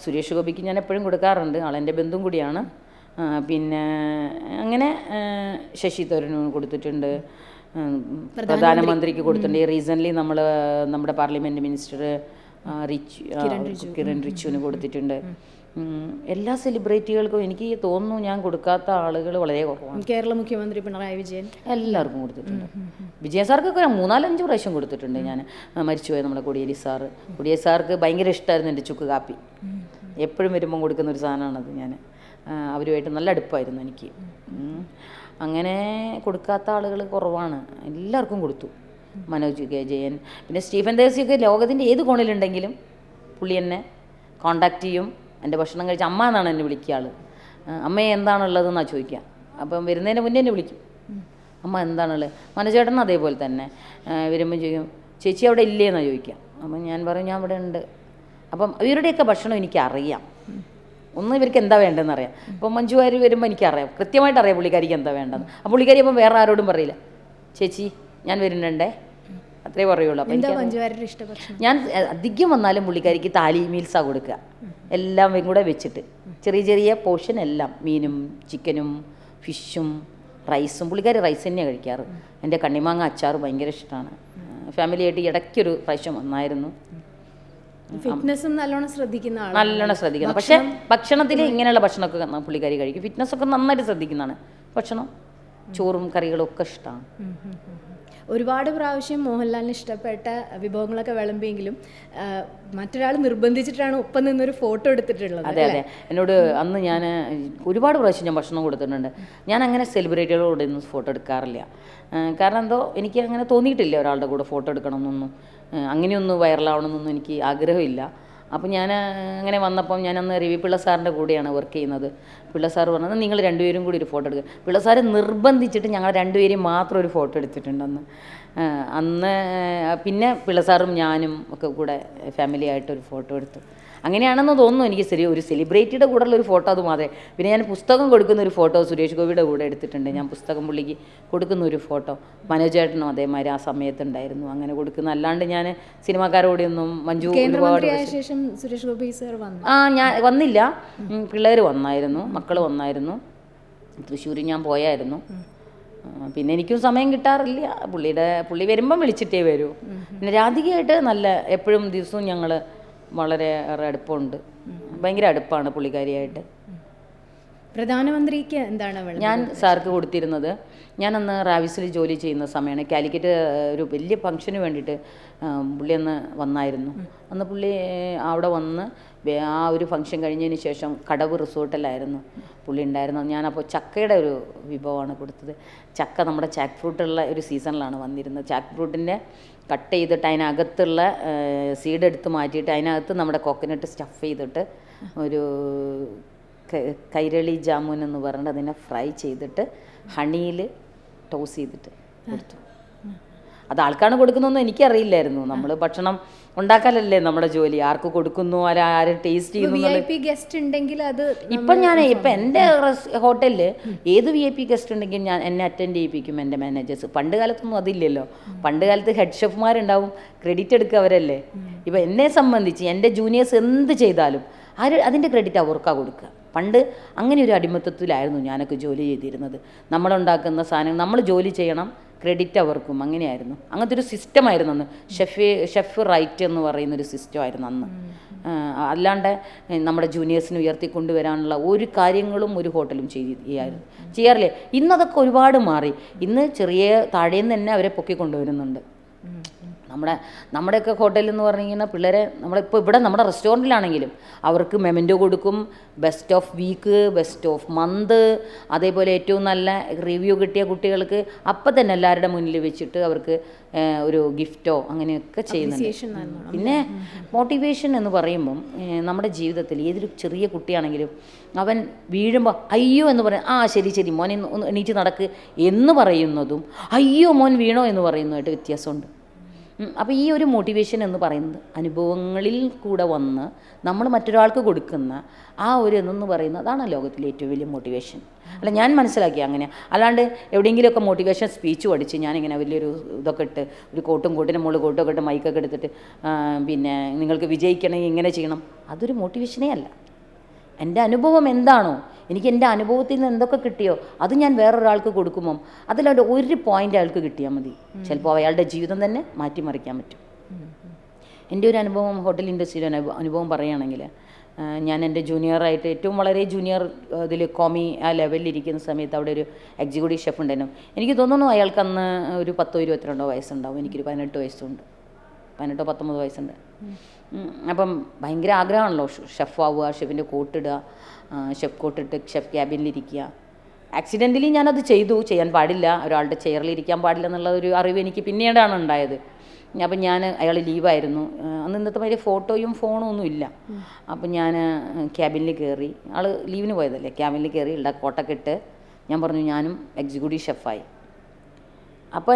സുരേഷ് ഗോപിക്ക് ഞാൻ എപ്പോഴും കൊടുക്കാറുണ്ട്, ആളെൻ്റെ ബന്ധുവും കൂടിയാണ്. പിന്നെ അങ്ങനെ ശശി തരൂരിന് കൊടുത്തിട്ടുണ്ട്, പ്രധാനമന്ത്രിക്ക് കൊടുത്തിട്ടുണ്ട്. റീസെൻ്റ്ലി നമ്മുടെ പാർലമെൻറ്റ് മിനിസ്റ്റർ കിരൺ റിച്ചുവിന് കൊടുത്തിട്ടുണ്ട്. എല്ലാ സെലിബ്രിറ്റികൾക്കും എനിക്ക് തോന്നുന്നു ഞാൻ കൊടുക്കാത്ത ആളുകൾ വളരെ കുറവാണ്. കേരള മുഖ്യമന്ത്രി പിണറായി വിജയൻ എല്ലാവർക്കും കൊടുത്തിട്ടുണ്ട്. വിജയൻ സാർക്കൊക്കെ 3-4-5 പ്രാവശ്യം കൊടുത്തിട്ടുണ്ട് ഞാൻ. മരിച്ചുപോയ നമ്മുടെ കൊടിയേരി സാറ്. കൊടിയേരി സാർക്ക് ഭയങ്കര ഇഷ്ടമായിരുന്നു എൻ്റെ ചുക്ക് കാപ്പി. എപ്പോഴും വരുമ്പം കൊടുക്കുന്ന ഒരു സാധനമാണത്. ഞാൻ അവരുമായിട്ട് നല്ല അടുപ്പമായിരുന്നു എനിക്ക്. അങ്ങനെ കൊടുക്കാത്ത ആളുകൾ കുറവാണ്. എല്ലാവർക്കും കൊടുത്തു. മനോജ് കെ ജയൻ, പിന്നെ സ്റ്റീഫൻ ദേവസിയൊക്കെ ലോകത്തിൻ്റെ ഏത് കോണിലുണ്ടെങ്കിലും പുള്ളി എന്നെ കോണ്ടാക്ട് ചെയ്യും. എൻ്റെ ഭക്ഷണം കഴിച്ച് അമ്മ എന്നാണ് എന്നെ വിളിക്കുക ആൾ. അമ്മയെ എന്താണുള്ളതെന്നാണ് ചോദിക്കുക. അപ്പം വരുന്നതിന് മുന്നേ എന്നെ വിളിക്കും, അമ്മ എന്താണുള്ളത്. മനോജേട്ടൻ അതേപോലെ തന്നെ വരുമ്പം ചോദിക്കും, ചേച്ചി അവിടെ ഇല്ലേ എന്നാണ് ചോദിക്കുക. അപ്പം ഞാൻ പറയും ഞാൻ ഇവിടെ ഉണ്ട്. അപ്പം ഇവരുടെയൊക്കെ ഭക്ഷണം എനിക്കറിയാം. ഒന്ന് ഇവർക്ക് എന്താ വേണ്ടതെന്ന് അറിയാം. ഇപ്പം മഞ്ജു വാര്യർ വരുമ്പോൾ എനിക്കറിയാം, കൃത്യമായിട്ട് അറിയാം പുള്ളിക്കാരിക്ക് എന്താ വേണ്ടതെന്ന്. ആ പുള്ളിക്കാരി അപ്പം വേറെ ആരോടും പറയില്ല, ചേച്ചി ഞാൻ വരുന്നുണ്ടേ, അത്രേ പറയുള്ളൂ. അപ്പം ഞാൻ അധികം വന്നാലും പുള്ളിക്കാരിക്ക് താലി മീൽസാണ് കൊടുക്കുക. എല്ലാം കൂടെ വെച്ചിട്ട് ചെറിയ ചെറിയ പോർഷൻ എല്ലാം, മീനും ചിക്കനും ഫിഷും റൈസും. പുള്ളിക്കാരി റൈസ് തന്നെയാണ് കഴിക്കാറ്. എൻ്റെ കണ്ണിമാങ്ങ അച്ചാർ ഭയങ്കര ഇഷ്ടമാണ്. ഫാമിലിയായിട്ട് ഇടയ്ക്കൊരു പ്രാവശ്യം വന്നായിരുന്നു. ഫിറ്റ്നസും നല്ലോണം ശ്രദ്ധിക്കുന്ന പക്ഷേ ഭക്ഷണത്തിൽ ഇങ്ങനെയുള്ള ഭക്ഷണമൊക്കെ പുള്ളിക്കാരി കഴിക്കും. ഫിറ്റ്നസ്സൊക്കെ നന്നായിട്ട് ശ്രദ്ധിക്കുന്നതാണ്. ഭക്ഷണം ചോറും കറികളും ഒക്കെ ഇഷ്ടമാണ്. ഒരുപാട് പ്രാവശ്യം മോഹൻലാലിന് ഇഷ്ടപ്പെട്ട വിഭവങ്ങളൊക്കെ വിളമ്പിയെങ്കിലും മറ്റൊരാൾ നിർബന്ധിച്ചിട്ടാണ് ഒപ്പം നിന്നൊരു ഫോട്ടോ എടുത്തിട്ടുള്ളത്. അതെ അതെ, എന്നോട് അന്ന് ഞാൻ ഒരുപാട് പ്രാവശ്യം ഞാൻ ഭക്ഷണം കൊടുത്തിട്ടുണ്ട്. ഞാൻ അങ്ങനെ സെലിബ്രിറ്റികളോട് ഒന്നും ഫോട്ടോ എടുക്കാറില്ല. കാരണം എന്തോ എനിക്ക് അങ്ങനെ തോന്നിയിട്ടില്ല ഒരാളുടെ കൂടെ ഫോട്ടോ എടുക്കണമെന്നൊന്നും, അങ്ങനെയൊന്നും വൈറലാവണമെന്നൊന്നും എനിക്ക് ആഗ്രഹമില്ല. അപ്പോൾ ഞാൻ അങ്ങനെ വന്നപ്പം ഞാൻ അന്ന് രവി പിള്ള സാറിൻ്റെ കൂടെയാണ് വർക്ക് ചെയ്യുന്നത്. പിള്ള സാർ പറഞ്ഞത് നിങ്ങൾ രണ്ടുപേരും കൂടി ഒരു ഫോട്ടോ എടുക്കുക. പിള്ള സാർ നിർബന്ധിച്ചിട്ട് ഞങ്ങൾ രണ്ടുപേരും മാത്രം ഒരു ഫോട്ടോ എടുത്തിട്ടുണ്ട് അന്ന്. പിന്നെ പിള്ള സാറും ഞാനും ഒക്കെ കൂടെ ഫാമിലി ആയിട്ടൊരു ഫോട്ടോ എടുത്തു. അങ്ങനെയാണെന്ന് തോന്നുന്നു എനിക്ക്. ഒരു സെലിബ്രിറ്റിയുടെ കൂടെയുള്ള ഒരു ഫോട്ടോ അത് മാത്രമേ. പിന്നെ ഞാൻ പുസ്തകം കൊടുക്കുന്ന ഒരു ഫോട്ടോ സുരേഷ് ഗോപിയുടെ കൂടെ എടുത്തിട്ടുണ്ട്. ഞാൻ പുസ്തകം പുള്ളിക്ക് കൊടുക്കുന്ന ഒരു ഫോട്ടോ. മനോജേട്ടനും അതേമാതിരി ആ സമയത്തുണ്ടായിരുന്നു അങ്ങനെ കൊടുക്കുന്ന. അല്ലാണ്ട് ഞാൻ സിനിമാക്കാരോടെയൊന്നും മഞ്ജു ഒരുപാട് ശേഷം സുരേഷ് ഗോപി സർ ഞാൻ വന്നില്ല. പിള്ളേർ വന്നായിരുന്നു, മക്കൾ വന്നായിരുന്നു. തൃശ്ശൂർ ഞാൻ പോയായിരുന്നു. പിന്നെ എനിക്കും സമയം കിട്ടാറില്ല. പുള്ളി വരുമ്പം വിളിച്ചിട്ടേ വരൂ. പിന്നെ രാധികയായിട്ട് നല്ല എപ്പോഴും ദിവസവും ഞങ്ങൾ വളരെ അടുപ്പമുണ്ട്. ഭയങ്കര അടുപ്പാണ് പുള്ളിക്കാരിയായിട്ട്. പ്രധാനമന്ത്രിക്ക് എന്താണ് ഞാൻ സാർക്ക് കൊടുത്തിരുന്നത്? ഞാനന്ന് റാവിസിൽ ജോലി ചെയ്യുന്ന സമയമാണ്. കാലിക്കറ്റ് ഒരു വലിയ ഫംഗ്ഷന് വേണ്ടിയിട്ട് പുള്ളി അന്ന് വന്നായിരുന്നു. അന്ന് പുള്ളി അവിടെ വന്ന് ആ ഒരു ഫംഗ്ഷൻ കഴിഞ്ഞതിന് ശേഷം കടവ് റിസോർട്ടിലായിരുന്നു പുള്ളി ഉണ്ടായിരുന്നത്. ഞാനപ്പോൾ ചക്കയുടെ ഒരു വിഭവമാണ് കൊടുത്തത്. ചക്ക നമ്മുടെ ജാക്ക് ഫ്രൂട്ടുള്ള ഒരു സീസണിലാണ് വന്നിരുന്നത്. ജാക്ക് ഫ്രൂട്ടിൻ്റെ കട്ട് ചെയ്തിട്ട് അതിനകത്തുള്ള സീഡ് എടുത്ത് മാറ്റിയിട്ട് അതിനകത്ത് നമ്മുടെ കോക്കനട്ട് സ്റ്റഫ് ചെയ്തിട്ട് ഒരു കൈരളി ജാമുൻ എന്ന് പറഞ്ഞിട്ട് അതിനെ ഫ്രൈ ചെയ്തിട്ട് ഹണിയിൽ ടോസ് ചെയ്തിട്ട് കൊടുത്തു. അത് ആൾക്കാണ് കൊടുക്കുന്നതെന്ന് എനിക്കറിയില്ലായിരുന്നു. നമ്മൾ ഭക്ഷണം ഉണ്ടാക്കാനല്ലേ നമ്മുടെ ജോലി. ആർക്ക് കൊടുക്കുന്നു, ആരും ടേസ്റ്റ് ചെയ്യുന്നു. ഇപ്പം എൻ്റെ ഹോട്ടലിൽ ഏത് VIP ഗസ്റ്റ് ഉണ്ടെങ്കിലും എന്നെ അറ്റൻഡ് ചെയ്യിപ്പിക്കും എൻ്റെ മാനേജേഴ്സ്. പണ്ട് കാലത്തൊന്നും അതില്ലല്ലോ. പണ്ട് കാലത്ത് ഹെഡ് ഷെഫ്മാരുണ്ടാവും, ക്രെഡിറ്റ് എടുക്കുക അവരല്ലേ. ഇപ്പം എന്നെ സംബന്ധിച്ച് എൻ്റെ ജൂനിയേഴ്സ് എന്ത് ചെയ്താലും അതിൻ്റെ ക്രെഡിറ്റ് അവർക്കാണ് കൊടുക്കുക. പണ്ട് അങ്ങനെ ഒരു അടിമത്തത്തിലായിരുന്നു ഞാനൊക്കെ ജോലി ചെയ്തിരുന്നത്. നമ്മളുണ്ടാക്കുന്ന സാധനം നമ്മൾ ജോലി ചെയ്യണം, ക്രെഡിറ്റ് അവർക്കും. അങ്ങനെയായിരുന്നു. അങ്ങനത്തെ ഒരു സിസ്റ്റമായിരുന്നു അന്ന്. ഷെഫ് റൈറ്റ് എന്ന് പറയുന്നൊരു സിസ്റ്റമായിരുന്നു അന്ന്. അല്ലാണ്ട് നമ്മുടെ ജൂനിയേഴ്സിനെ ഉയർത്തിക്കൊണ്ടുവരാനുള്ള ഒരു കാര്യങ്ങളും ഒരു ഹോട്ടലും ചെയ്യാറില്ലേ. ഇന്നതൊക്കെ ഒരുപാട് മാറി. ഇന്ന് ചെറിയ താഴേന്ന് തന്നെ അവരെ പൊക്കിക്കൊണ്ടുവരുന്നുണ്ട്. നമ്മുടെയൊക്കെ ഹോട്ടലിൽ എന്ന് പറഞ്ഞു കഴിഞ്ഞാൽ പിള്ളേരെ നമ്മളിപ്പോൾ ഇവിടെ നമ്മുടെ റെസ്റ്റോറൻറ്റിലാണെങ്കിലും അവർക്ക് മെമൻറ്റോ കൊടുക്കും, best of week, best of month, അതേപോലെ ഏറ്റവും നല്ല റിവ്യൂ കിട്ടിയ കുട്ടികൾക്ക് അപ്പം തന്നെ എല്ലാവരുടെ മുന്നിൽ വെച്ചിട്ട് അവർക്ക് ഒരു ഗിഫ്റ്റോ അങ്ങനെയൊക്കെ ചെയ്യുന്നുണ്ട്. പിന്നെ മോട്ടിവേഷൻ എന്ന് പറയുമ്പം നമ്മുടെ ജീവിതത്തിൽ ഏതൊരു ചെറിയ കുട്ടിയാണെങ്കിലും അവൻ വീഴുമ്പോൾ അയ്യോ എന്ന് പറയും, ശരി മോൻ ഒന്ന് എണീറ്റ് നടക്ക് എന്ന് പറയുന്നതും അയ്യോ മോൻ വീണോ എന്ന് പറയുന്നതുമായിട്ട് വ്യത്യാസമുണ്ട്. അപ്പോൾ ഈ ഒരു മോട്ടിവേഷൻ എന്ന് പറയുന്നത് അനുഭവങ്ങളിൽ കൂടെ വന്ന് നമ്മൾ മറ്റൊരാൾക്ക് കൊടുക്കുന്ന ആ ഒരു എന്ന് പറയുന്നത് അതാണ് ലോകത്തിലെ ഏറ്റവും വലിയ മോട്ടിവേഷൻ. അല്ല, ഞാൻ മനസ്സിലാക്കി അങ്ങനെ. അല്ലാണ്ട് എവിടെയെങ്കിലുമൊക്കെ മോട്ടിവേഷൻ സ്പീച്ച് പഠിച്ച് ഞാനിങ്ങനെ വലിയൊരു ഇതൊക്കെ ഇട്ട് ഒരു കോട്ടിൻ്റെ മുകളിൽ കോട്ടൊക്കെ ഇട്ട് മൈക്കൊക്കെ എടുത്തിട്ട് പിന്നെ നിങ്ങൾക്ക് വിജയിക്കണമെങ്കിൽ ഇങ്ങനെ ചെയ്യണം, അതൊരു മോട്ടിവേഷനേ അല്ല. എൻ്റെ അനുഭവം എന്താണോ, എനിക്ക് എൻ്റെ അനുഭവത്തിൽ നിന്ന് എന്തൊക്കെ കിട്ടിയോ അത് ഞാൻ വേറൊരാൾക്ക് കൊടുക്കുമ്പം അതിലൊരു ഒരു പോയിൻ്റ് അയാൾക്ക് കിട്ടിയാൽ മതി. ചിലപ്പോൾ അയാളുടെ ജീവിതം തന്നെ മാറ്റിമറിക്കാൻ പറ്റും. എൻ്റെ ഒരു അനുഭവം ഹോട്ടൽ ഇൻഡസ്ട്രിയിലെ അനുഭവം പറയുകയാണെങ്കിൽ ഞാൻ എൻ്റെ ജൂനിയറായിട്ട് ഏറ്റവും വളരെ ജൂനിയർ ഇതിൽ കോമി ആ ലെവലിലിരിക്കുന്ന സമയത്ത് അവിടെ ഒരു എക്സിക്യൂട്ടീവ് ഷെഫ് ഉണ്ടായിരുന്നു. എനിക്ക് തോന്നുന്നു അയാൾക്ക് അന്ന് ഒരു 10-22 വയസ്സുണ്ടാവും. എനിക്കൊരു 18 വയസ്സുണ്ട്, 18-19 വയസ്സുണ്ട്. അപ്പം ഭയങ്കര ആഗ്രഹമാണല്ലോ ഷെഫ് ആവുക, ഷെഫിൻ്റെ കോട്ടിടുക, ഷെഫ് കോട്ടിട്ട് ഷെഫ് ക്യാബിനിലിരിക്കുക. ആക്സിഡൻ്റലി ഞാനത് ചെയ്യാൻ പാടില്ല, ഒരാളുടെ ചെയറിലിരിക്കാൻ പാടില്ല എന്നുള്ള ഒരു അറിവ് എനിക്ക് പിന്നീടാണ് ഉണ്ടായത്. അപ്പം അയാൾ ലീവായിരുന്നു അന്ന്. ഇന്നത്തെ മാതിരി ഫോട്ടോയും ഫോണും ഒന്നും ഇല്ല. അപ്പം ഞാൻ ക്യാബിനിൽ കയറി, ആൾ ലീവിന് പോയതല്ലേ, ക്യാബിനിൽ കയറി കോട്ടൊക്കെ ഇട്ട് ഞാൻ പറഞ്ഞു ഞാനും എക്സിക്യൂട്ടീവ് ഷെഫായി. അപ്പോൾ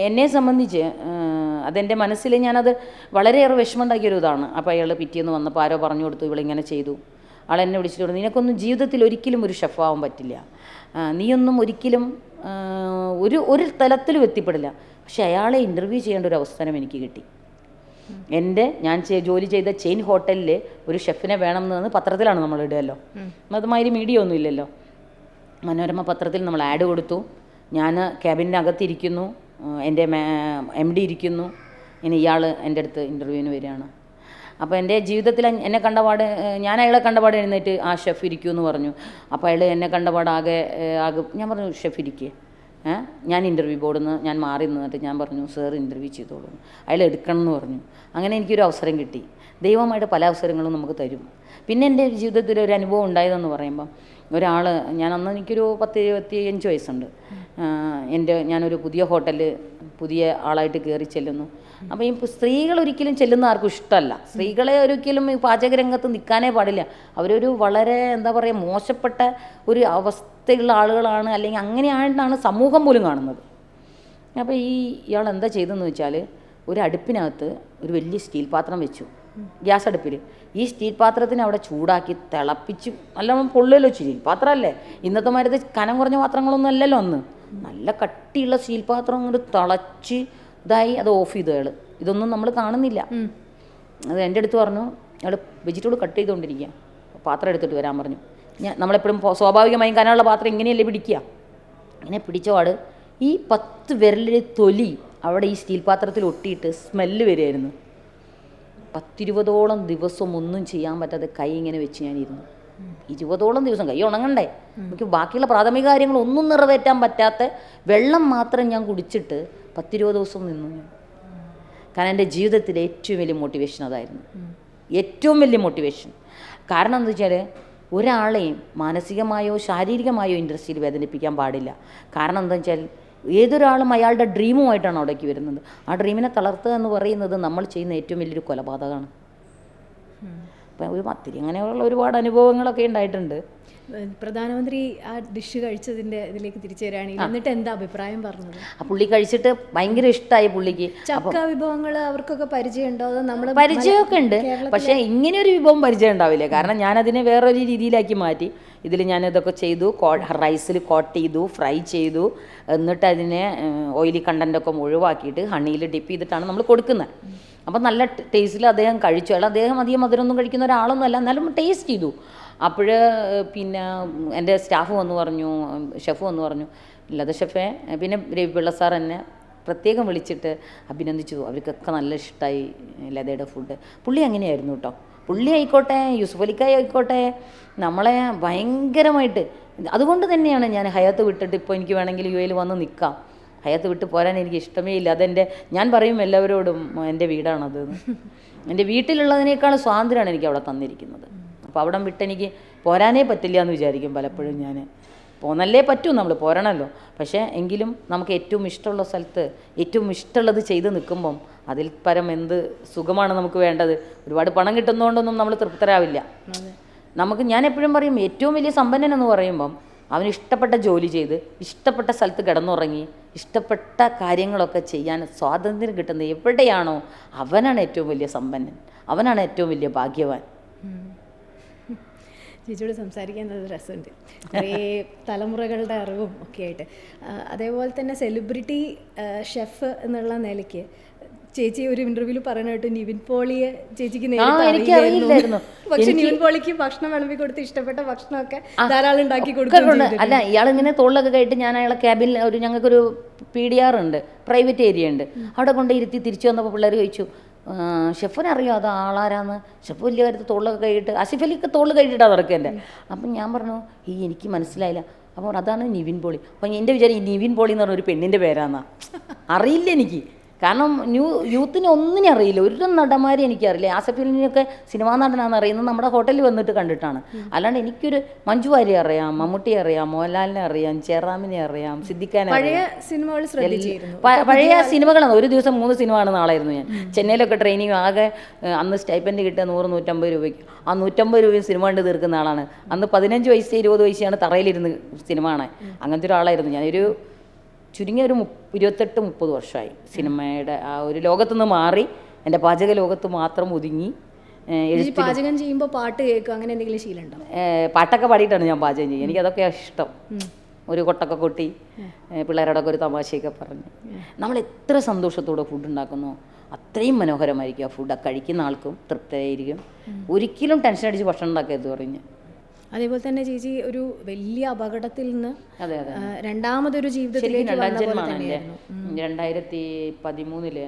എന്നെ സംബന്ധിച്ച് അതെൻ്റെ മനസ്സിൽ ഞാനത് വളരെയേറെ വിഷമമുണ്ടാക്കിയൊരു ഇതാണ്. അപ്പോൾ അയാൾ പിറ്റേന്ന് വന്നപ്പോൾ ആരോ പറഞ്ഞു കൊടുത്തു ഇവളിങ്ങനെ ചെയ്തു. ആളെന്നെ വിളിച്ചിട്ട് പറഞ്ഞു നിനക്കൊന്നും ജീവിതത്തിൽ ഒരിക്കലും ഒരു ഷെഫാവാൻ പറ്റില്ല, നീയൊന്നും ഒരിക്കലും ഒരു തലത്തിലും എത്തിപ്പെടില്ല. പക്ഷെ അയാളെ ഇൻ്റർവ്യൂ ചെയ്യേണ്ട ഒരു അവസരം എനിക്ക് കിട്ടി. ഞാൻ ജോലി ചെയ്ത ചെയിൻ ഹോട്ടലിൽ ഒരു ഷെഫിനെ വേണം എന്ന് പത്രത്തിലാണ് നമ്മൾ ഇടുമല്ലോ, അതുമാതിരി മീഡിയ ഒന്നും ഇല്ലല്ലോ. മനോരമ പത്രത്തിൽ നമ്മൾ ആഡ് കൊടുത്തു. ഞാൻ ക്യാബിൻ്റെ അകത്തിരിക്കുന്നു, എൻ്റെ MD ഇരിക്കുന്നു, ഇനി ഇയാൾ എൻ്റെ അടുത്ത് ഇൻ്റർവ്യൂവിന് വരികയാണ്. അപ്പോൾ എൻ്റെ ജീവിതത്തിൽ ഞാൻ അയാളെ കണ്ടപാട് എഴുന്നേറ്റ് ആ ഷെഫ് ഇരിക്കൂ എന്ന് പറഞ്ഞു. അപ്പോൾ അയാൾ എന്നെ കണ്ടപാട് ആകെ ഞാൻ പറഞ്ഞു ഷെഫ് ഇരിക്കേ, ഞാൻ ഇൻ്റർവ്യൂ ബോർഡിൽ നിന്ന് ഞാൻ മാറി നിന്നിട്ട് ഞാൻ പറഞ്ഞു സാർ ഇൻ്റർവ്യൂ ചെയ്തോളൂ, അയാൾ എടുക്കണം എന്ന് പറഞ്ഞു. അങ്ങനെ എനിക്കൊരു അവസരം കിട്ടി. ദൈവമായിട്ട് പല അവസരങ്ങളും നമുക്ക് തരും. പിന്നെ എൻ്റെ ജീവിതത്തിൽ ഒരു അനുഭവം ഉണ്ടായതെന്ന് പറയുമ്പം ഞാനന്ന് എനിക്കൊരു 10-25 വയസ്സുണ്ട്. ഞാനൊരു പുതിയ ഹോട്ടലിൽ പുതിയ ആളായിട്ട് കയറി ചെല്ലുന്നു. അപ്പോൾ ഈ സ്ത്രീകൾ ഒരിക്കലും ചെല്ലുന്ന ആർക്കും ഇഷ്ടമല്ല. സ്ത്രീകളെ ഒരിക്കലും ഈ പാചകരംഗത്ത് നിൽക്കാനേ പാടില്ല. അവരൊരു വളരെ എന്താ പറയുക മോശപ്പെട്ട ഒരു അവസ്ഥയുള്ള ആളുകളാണ്, അല്ലെങ്കിൽ അങ്ങനെയായിട്ടാണ് സമൂഹം പോലും കാണുന്നത്. അപ്പോൾ ഇയാൾ എന്താ ചെയ്തതെന്ന് വെച്ചാൽ ഒരു അടുപ്പിനകത്ത് ഒരു വലിയ സ്റ്റീൽ പാത്രം വെച്ചു, ഗ്യാസ് അടുപ്പിൽ. ഈ സ്റ്റീൽ പാത്രത്തിന് അവിടെ ചൂടാക്കി തിളപ്പിച്ച് നല്ലോണം പൊള്ളുമല്ലോ, സ്റ്റീൽ പാത്രമല്ലേ, ഇന്നത്തെ മാതിരി കനം കുറഞ്ഞ പാത്രങ്ങളൊന്നും അല്ലല്ലോ അന്ന്. നല്ല കട്ടിയുള്ള സ്റ്റീൽ പാത്രം അങ്ങോട്ട് തിളച്ച് ഇതായി, അത് ഓഫ് ചെയ്തു അയാൾ. ഇതൊന്നും നമ്മൾ കാണുന്നില്ല. അത് എൻ്റെ അടുത്ത് പറഞ്ഞു അയാൾ വെജിറ്റബിൾ കട്ട് ചെയ്തുകൊണ്ടിരിക്കുക, പാത്രം എടുത്തിട്ട് വരാൻ പറഞ്ഞു. നമ്മളെപ്പോഴും സ്വാഭാവികമായും കനമുള്ള പാത്രം ഇങ്ങനെയല്ലേ പിടിക്കുക. ഇങ്ങനെ പിടിച്ചപാട് ഈ 10 വിരലിലെ തൊലി അവിടെ ഈ സ്റ്റീൽ പാത്രത്തിൽ ഒട്ടിയിട്ട് സ്മെല്ല് വരികയായിരുന്നു. 10-20ഓളം ദിവസം ഒന്നും ചെയ്യാൻ പറ്റാതെ കൈ ഇങ്ങനെ വെച്ച് ഞാനിരുന്നു. 20ഓളം ദിവസം കൈ ഉണങ്ങണ്ടേ, എനിക്ക് ബാക്കിയുള്ള പ്രാഥമിക കാര്യങ്ങളൊന്നും നിറവേറ്റാൻ പറ്റാത്ത വെള്ളം മാത്രം ഞാൻ കുടിച്ചിട്ട് 10-20 ദിവസം നിന്നു ഞാൻ. കാരണം എൻ്റെ ജീവിതത്തിലെ ഏറ്റവും വലിയ മോട്ടിവേഷൻ അതായിരുന്നു, ഏറ്റവും വലിയ മോട്ടിവേഷൻ. കാരണം എന്താ വെച്ചാൽ ഒരാളെയും മാനസികമായോ ശാരീരികമായോ ഇൻഡസ്ട്രിയിൽ വേദനിപ്പിക്കാൻ പാടില്ല. കാരണം എന്താ വെച്ചാൽ ഏതൊരാളും അയാളുടെ ഡ്രീമുമായിട്ടാണ് അവിടേക്ക് വരുന്നത്. ആ ഡ്രീമിനെ തളർത്തുക എന്ന് പറയുന്നത് നമ്മൾ ചെയ്യുന്ന ഏറ്റവും വലിയൊരു കൊലപാതകമാണ്. അപ്പം ഒരു മത്തിരി അങ്ങനെയുള്ള ഒരുപാട് അനുഭവങ്ങളൊക്കെ ഉണ്ടായിട്ടുണ്ട്. പ്രധാനമന്ത്രി ആ ഡിഷ് കഴിച്ചതിൻ്റെ ഇതിലേക്ക് തിരിച്ചു വരികയാണെങ്കിൽ എന്നിട്ട് എന്താ അഭിപ്രായം പറഞ്ഞത്? ആ പുള്ളി കഴിച്ചിട്ട് ഭയങ്കര ഇഷ്ടമായി പുള്ളിക്ക്. ചക്ക വിഭവങ്ങൾ അവർക്കൊക്കെ പരിചയമുണ്ടോ? അതോ നമ്മൾ പരിചയമൊക്കെ ഉണ്ട്, പക്ഷേ ഇങ്ങനെയൊരു വിഭവം പരിചയം ഉണ്ടാവില്ല. കാരണം ഞാനതിനെ വേറൊരു രീതിയിലാക്കി മാറ്റി. ഇതിൽ ഞാനിതൊക്കെ ചെയ്തു, റൈസിൽ കോട്ട് ചെയ്തു, ഫ്രൈ ചെയ്തു, എന്നിട്ട് അതിനെ ഓയിലി കണ്ടൻറ്റൊക്കെ ഒഴിവാക്കിയിട്ട് ഹണിയിൽ ഡിപ്പ് ചെയ്തിട്ടാണ് നമ്മൾ കൊടുക്കുന്നത്. അപ്പം നല്ല ടേസ്റ്റിൽ അദ്ദേഹം കഴിച്ചു. അദ്ദേഹം അധികം മധുരമൊന്നും കഴിക്കുന്ന ഒരാളൊന്നും അല്ല, എന്നാലും ടേസ്റ്റ് ചെയ്തു. അപ്പോൾ പിന്നെ എൻ്റെ സ്റ്റാഫ് വന്ന് പറഞ്ഞു, ഷെഫ് വന്ന് പറഞ്ഞു ലത ഷെഫേ, പിന്നെ രവിപിള്ള സാർ എന്നെ പ്രത്യേകം വിളിച്ചിട്ട് അഭിനന്ദിച്ചു. അവർക്കൊക്കെ നല്ല ഇഷ്ടമായി ലതയുടെ ഫുഡ്. പുള്ളി അങ്ങനെയായിരുന്നു കേട്ടോ. പുള്ളി ആയിക്കോട്ടെ, യൂസുഫ് അലിക്കായി ആയിക്കോട്ടെ, നമ്മളെ ഭയങ്കരമായിട്ട്. അതുകൊണ്ട് തന്നെയാണ് ഞാൻ ഹയാത്ത് വിട്ടിട്ട് ഇപ്പോൾ എനിക്ക് വേണമെങ്കിൽ UAE വന്ന് നിൽക്കാം. ഹയാത്ത് വിട്ട് പോരാൻ എനിക്ക് ഇഷ്ടമേ ഇല്ല. ഞാൻ പറയും എല്ലാവരോടും എൻ്റെ വീടാണത്. എൻ്റെ വീട്ടിലുള്ളതിനേക്കാൾ സ്വാതന്ത്ര്യമാണ് എനിക്ക് അവിടെ തന്നിരിക്കുന്നത്. അപ്പോൾ അവിടെ വിട്ട് എനിക്ക് പോരാനേ പറ്റില്ല എന്ന് വിചാരിക്കും പലപ്പോഴും. ഞാൻ പോന്നല്ലേ പറ്റൂ, നമ്മൾ പോരണമല്ലോ. പക്ഷേ എങ്കിലും നമുക്ക് ഏറ്റവും ഇഷ്ടമുള്ള സ്ഥലത്ത് ഏറ്റവും ഇഷ്ടമുള്ളത് ചെയ്ത് നിൽക്കുമ്പം അതിൽ പരം എന്ത് സുഖമാണ് നമുക്ക് വേണ്ടത്. ഒരുപാട് പണം കിട്ടുന്നതുകൊണ്ടൊന്നും നമ്മൾ തൃപ്തരാവില്ല. ഞാൻ എപ്പോഴും പറയും ഏറ്റവും വലിയ സമ്പന്നൻ എന്ന് പറയുമ്പം അവന് ഇഷ്ടപ്പെട്ട ജോലി ചെയ്ത് ഇഷ്ടപ്പെട്ട സ്ഥലത്ത് കിടന്നുറങ്ങി ഇഷ്ടപ്പെട്ട കാര്യങ്ങളൊക്കെ ചെയ്യാൻ സ്വാതന്ത്ര്യം കിട്ടുന്നത് എവിടെയാണോ അവനാണ് ഏറ്റവും വലിയ സമ്പന്നൻ, അവനാണ് ഏറ്റവും വലിയ ഭാഗ്യവാൻ. ചേച്ചിയോട് സംസാരിക്കാൻ ഒരു രസമുണ്ട്, കുറേ തലമുറകളുടെ അറിവും ഒക്കെ ആയിട്ട്. അതേപോലെ തന്നെ സെലിബ്രിറ്റി ഷെഫ് എന്നുള്ള നിലയ്ക്ക് ചേച്ചി ഒരു ഇന്റർവ്യൂവിൽ പറഞ്ഞിട്ട് നിവിൻ പോളിയെ ചേച്ചിക്ക് അറിയില്ലായിരുന്നു. പക്ഷെ നിവിൻ പോളിക്ക് ഭക്ഷണം വിളമ്പി കൊടുത്ത് ഇഷ്ടപ്പെട്ട ഭക്ഷണമൊക്കെ ധാരാളം ഉണ്ടാക്കി കൊടുക്കുന്നുണ്ട്. അല്ല, ഇയാളിങ്ങനെ തോളിലൊക്കെ കഴിട്ട് ഞാൻ അയാളെ ക്യാബിനിൽ ഞങ്ങൾക്കൊരു PDR ഉണ്ട്, പ്രൈവറ്റ് ഏരിയ ഉണ്ട്, അവിടെ കൊണ്ട് ഇരുത്തി തിരിച്ചു വന്നപ്പോൾ പിള്ളേർ ചോദിച്ചു ഷെഫിനെ അറിയാം അത് ആളാരാന്ന്. ഷെഫ് വലിയ കാര്യത്തിൽ തോളിലൊക്കെ കഴിയിട്ട് ആസിഫ് അലിക്ക് തോളിൽ കഴിയിട്ടാണ് നടക്കുക എൻ്റെ. അപ്പം ഞാൻ പറഞ്ഞു എനിക്ക് മനസ്സിലായില്ല. അപ്പോൾ അതാണ് നിവിൻ പോളി. അപ്പം എൻ്റെ വിചാരം ഈ നിവിൻ പോളി എന്ന് പറഞ്ഞ ഒരു പെണ്ണിൻ്റെ പേരാന്നാ. അറിയില്ല എനിക്ക്, കാരണം യൂത്തിന് ഒന്നിനും അറിയില്ല, ഒരു നടന്മാരെ എനിക്കറിയില്ല. ആസിഫ് അലിനെയൊക്കെ സിനിമാ നടനാണെന്ന് അറിയുന്നത് നമ്മുടെ ഹോട്ടലിൽ വന്നിട്ട് കണ്ടിട്ടാണ്. അല്ലാണ്ട് എനിക്കൊരു മഞ്ജു വാര്യരെ അറിയാം, മമ്മൂട്ടിയെ അറിയാം, മോഹൻലാലിനെ അറിയാം, ജയറാമിനെ അറിയാം, സിദ്ദിഖാനെ അറിയാം. പഴയ സിനിമകളാണ്. ഒരു ദിവസം 3 സിനിമ കാണുന്ന ആളായിരുന്നു ഞാൻ. ചെന്നൈയിലൊക്കെ ട്രെയിനിങ് ആകെ അന്ന് സ്റ്റൈപ്പൻഡ് കിട്ടുക 100-150 രൂപയ്ക്ക്. ആ 150 രൂപയും സിനിമ കണ്ട് തീർക്കുന്ന ആളാണ്. അന്ന് 15 വയസ്സ് 20 വയസ്സാണ് തറയിലിരുന്ന് സിനിമ കാണാൻ. അങ്ങനത്തെ ഒരാളായിരുന്നു ഞാനൊരു ചുരുങ്ങിയ ഒരു 28-30 വർഷമായി സിനിമയുടെ ആ ഒരു ലോകത്തുനിന്ന് മാറി എൻ്റെ പാചക ലോകത്ത് മാത്രം ഒതുങ്ങി. പാചകം ചെയ്യുമ്പോൾ പാട്ട് കേൾക്കുക അങ്ങനെ എന്തെങ്കിലും ശീലമുണ്ടോ? പാട്ടൊക്കെ പാടിയിട്ടാണ് ഞാൻ പാചകം ചെയ്യുക. എനിക്കതൊക്കെ ഇഷ്ടം. ഒരു കൊട്ടൊക്കെ കൊട്ടി പിള്ളേരോടൊക്കെ ഒരു തമാശയൊക്കെ പറഞ്ഞ് നമ്മൾ എത്ര സന്തോഷത്തോടെ ഫുഡ് ഉണ്ടാക്കുന്നോ അത്രയും മനോഹരമായിരിക്കും ആ ഫുഡ്. കഴിക്കുന്ന ആൾക്കും തൃപ്തിയായിരിക്കും. ഒരിക്കലും ടെൻഷൻ അടിച്ച് ഭക്ഷണം ഉണ്ടാക്കരുത് പറഞ്ഞ്. അതേപോലെ തന്നെ ചേച്ചി ഒരു വലിയ അപകടത്തിൽ നിന്ന് രണ്ടാമതൊരു ജീവിതത്തിലേക്ക് 2013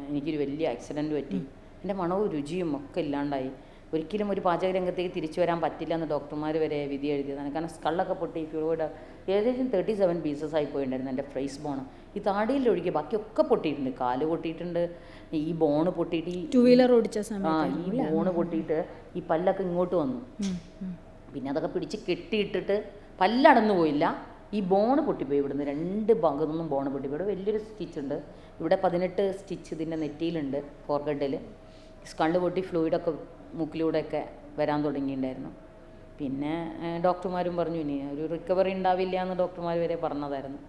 എനിക്കൊരു വലിയ ആക്സിഡൻറ്റ് പറ്റി. എൻ്റെ മണവും രുചിയും ഒക്കെ ഇല്ലാണ്ടായി. ഒരിക്കലും ഒരു പാചക രംഗത്തേക്ക് തിരിച്ചു വരാൻ പറ്റില്ല എന്ന് ഡോക്ടർമാർ വരെ വിധി എഴുതിയതാണ്. കാരണം സ്കള്ളൊക്കെ പൊട്ടി ഫ്യൂറോയിഡ് ഏകദേശം 37 പീസസ് ആയി പോയിട്ടുണ്ടായിരുന്നു എൻ്റെ ഫ്രൈസ് ബോണ്. ഈ താടിയിൽ ഒഴികെ ബാക്കിയൊക്കെ പൊട്ടിയിട്ടുണ്ട്. കാല് പൊട്ടിയിട്ടുണ്ട്, ഈ ബോണ് പൊട്ടിയിട്ട് ടൂ-വീലർ ഓടിച്ച സമയത്ത് ഈ ബോണ് പൊട്ടിയിട്ട് ഈ പല്ലൊക്കെ ഇങ്ങോട്ട് വന്നു. പിന്നെ അതൊക്കെ പിടിച്ച് കെട്ടിയിട്ടിട്ട് പല്ലടന്നു പോയില്ല, ഈ ബോണ് പൊട്ടിപ്പോയി. ഇവിടുന്ന് 2 ഭാഗത്തു നിന്നും ബോണ് പൊട്ടിപ്പോയി. ഇവിടെ വലിയൊരു സ്റ്റിച്ചുണ്ട്, ഇവിടെ 18 സ്റ്റിച്ച് ഇതിൻ്റെ നെറ്റിയിലുണ്ട്, ഫോർഗഡിൽ. സ്കള്ള് പൊട്ടി ഫ്ലൂയിഡൊക്കെ മൂക്കിലൂടെയൊക്കെ വരാൻ തുടങ്ങിയിട്ടുണ്ടായിരുന്നു. പിന്നെ ഡോക്ടർമാരും പറഞ്ഞു ഇനി ഒരു റിക്കവറി ഉണ്ടാവില്ല എന്ന് ഡോക്ടർമാർ വരെ പറഞ്ഞതായിരുന്നു.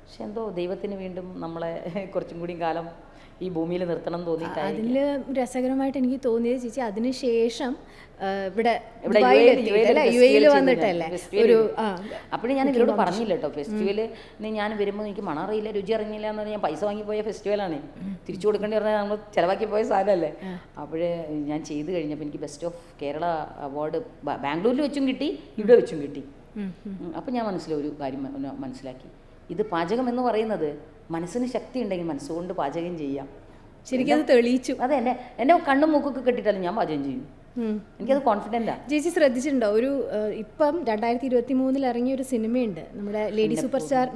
പക്ഷെ എന്തോ ദൈവത്തിന് വീണ്ടും നമ്മളെ കുറച്ചും കൂടി കാലം ഈ ഭൂമിയിൽ നിർത്തണം തോന്നിയിട്ടായി. അതിൽ രസകരമായിട്ട് എനിക്ക് തോന്നിയത് ചേച്ചി അതിനുശേഷം വന്നിട്ടല്ലേ ഒരു അപ്പോഴും ഞാൻ ഇവരോട് പറഞ്ഞില്ല കേട്ടോ. ഫെസ്റ്റിവല് ഞാൻ വരുമ്പോൾ എനിക്ക് മണം അറിയില്ല, രുചി അറിഞ്ഞില്ല എന്ന് പറഞ്ഞാൽ ഞാൻ പൈസ വാങ്ങിപ്പോയ ഫെസ്റ്റിവലാണ്, തിരിച്ചു കൊടുക്കേണ്ടി പറഞ്ഞാൽ നമ്മൾ ചിലവാക്കി പോയ സാധനമല്ലേ. അപ്പോഴേ ഞാൻ ചെയ്ത് കഴിഞ്ഞപ്പോൾ എനിക്ക് ബെസ്റ്റ് ഓഫ് കേരള അവാർഡ് ബാംഗ്ലൂരിൽ വെച്ചും കിട്ടി, ഇവിടെ വെച്ചും കിട്ടി. അപ്പം ഞാൻ മനസ്സിലൊരു കാര്യം മനസ്സിലാക്കി, ഇത് പാചകം എന്ന് പറയുന്നത് മനസ്സിന് ശക്തി ഉണ്ടെങ്കിൽ മനസ്സുകൊണ്ട് പാചകം ചെയ്യാം. ശരിക്കും അത് തെളിയിച്ചു. അതെ, എൻ്റെ കണ്ണും മൂക്കൊക്കെ കെട്ടിയിട്ടാലും ഞാൻ പാചകം ചെയ്യും. എനിക്കത് കോൺഫിഡൻ്റാണ്. ചേച്ചി ശ്രദ്ധിച്ചിട്ടുണ്ടോ ഒരു ഇപ്പം 2023 ഇറങ്ങിയ ഒരു സിനിമയുണ്ട് നമ്മുടെ ലേഡി സൂപ്പർ സ്റ്റാർ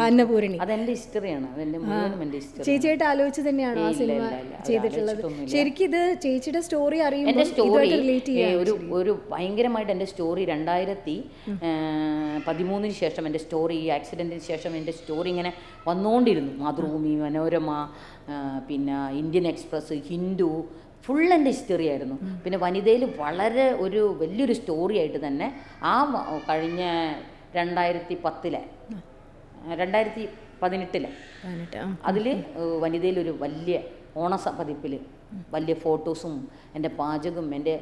അന്നപൂരണി. അതെൻ്റെ ഹിസ്റ്ററിയാണ്, അതെൻ്റെ മുഴുവനും എൻ്റെ ഹിസ്റ്ററി. ചേച്ചിയായിട്ട് ആലോചിച്ച് തന്നെയാണ് ആ സിനിമ ചെയ്തിട്ടുള്ളത്. ശരിക്കും ഇത് ചേച്ചിയുടെ സ്റ്റോറി അറിയുമ്പോൾ എൻ്റെ സ്റ്റോറി ഒരു ഭയങ്കരമായിട്ട് എൻ്റെ സ്റ്റോറി 2013 ശേഷം എൻ്റെ സ്റ്റോറി, ഈ ആക്സിഡൻറ്റിന് ശേഷം എൻ്റെ സ്റ്റോറി ഇങ്ങനെ വന്നുകൊണ്ടിരുന്നു. മാതൃഭൂമി, മനോരമ, പിന്നെ ഇന്ത്യൻ എക്സ്പ്രസ്, ഹിന്ദു, ഫുൾ എൻ്റെ ഹിസ്റ്ററി ആയിരുന്നു. പിന്നെ വനിതയിൽ വളരെ ഒരു വലിയൊരു സ്റ്റോറി ആയിട്ട് തന്നെ ആ കഴിഞ്ഞ 2018 അതിൽ വനിതയിലൊരു വലിയ പതിപ്പിൽ വലിയ ഫോട്ടോസും എൻ്റെ പാചകവും എൻ്റെ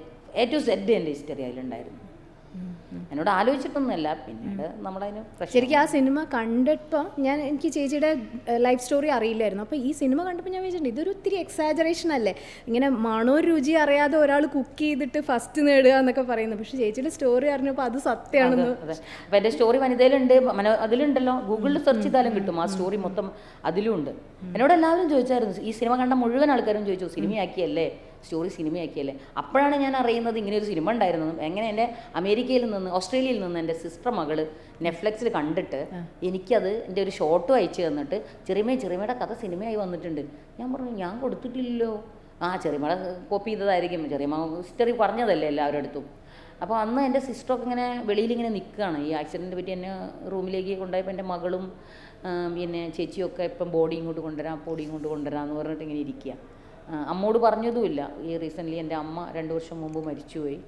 A to Z എൻ്റെ ഹിസ്റ്ററി അതിലുണ്ടായിരുന്നു. എന്നോട് ആലോചിച്ചിട്ടൊന്നുമല്ല, പിന്നീട് നമ്മളതിന് ശരിക്കും ആ സിനിമ കണ്ടപ്പോൾ എനിക്ക് ചേച്ചിയുടെ ലൈഫ് സ്റ്റോറി അറിയില്ലായിരുന്നു. അപ്പോൾ ഈ സിനിമ കണ്ടപ്പോൾ ഞാൻ വിചാരിച്ചിട്ടുണ്ട് ഇതൊരു ഒത്തിരി എക്സാജറേഷൻ അല്ലേ, ഇങ്ങനെ മണോ രുചി അറിയാതെ ഒരാൾ കുക്ക് ചെയ്തിട്ട് ഫസ്റ്റ് നേടുക എന്നൊക്കെ പറയുന്നത്. പക്ഷേ ചേച്ചിയുടെ സ്റ്റോറി അറിഞ്ഞപ്പോൾ അത് സത്യമാണെന്ന്. അതെ, അപ്പോൾ എൻ്റെ സ്റ്റോറി വനിതയിലുണ്ട്, അതിലുണ്ടല്ലോ, ഗൂഗിളിൽ സെർച്ച് ചെയ്താലും കിട്ടും ആ സ്റ്റോറി മൊത്തം, അതിലും ഉണ്ട്. എന്നോട് എല്ലാവരും ചോദിച്ചായിരുന്നു, ഈ സിനിമ കണ്ട മുഴുവൻ ആൾക്കാരും ചോദിച്ചു സിനിമയാക്കിയല്ലേ, സ്റ്റോറി സിനിമയാക്കിയല്ലേ. അപ്പോഴാണ് ഞാൻ അറിയുന്നത് ഇങ്ങനെ ഒരു സിനിമ ഉണ്ടായിരുന്നു. എങ്ങനെ എൻ്റെ ഓസ്ട്രേലിയയിൽ നിന്ന് എൻ്റെ സിസ്റ്റർ മകള് നെറ്റ്ഫ്ലിക്സിൽ കണ്ടിട്ട് എനിക്കത് എൻ്റെ ഒരു ഷോർട്ടും അയച്ചു തന്നിട്ട് ചെറിയമ്മയുടെ കഥ സിനിമയായി വന്നിട്ടുണ്ട്. ഞാൻ പറഞ്ഞു ഞാൻ കൊടുത്തിട്ടില്ലല്ലോ. ചെറിയമ്മയുടെ കോപ്പി ചെയ്തതായിരിക്കും, ചെറിയമ്മ ഹിസ്റ്ററി പറഞ്ഞതല്ലേ എല്ലാവരുടെ അടുത്തും. അപ്പോൾ അന്ന് എൻ്റെ സിസ്റ്ററൊക്കെ ഇങ്ങനെ വെളിയിലിങ്ങനെ നിൽക്കുകയാണ്. ഈ ആക്സിഡൻറ്റ് പറ്റി എന്നെ റൂമിലേക്ക് കൊണ്ടുപോയപ്പോൾ എൻ്റെ മകളും പിന്നെ ചേച്ചിയൊക്കെ ഇപ്പം ബോഡി ഇങ്ങോട്ട് കൊണ്ടുവരാമെന്ന് പറഞ്ഞിട്ട് ഇങ്ങനെ ഇരിക്കുക. അമ്മോട് പറഞ്ഞതുമില്ല. ഈ റീസെൻ്റ്ലി എൻ്റെ അമ്മ 2 വർഷം മുമ്പ് മരിച്ചുപോയി.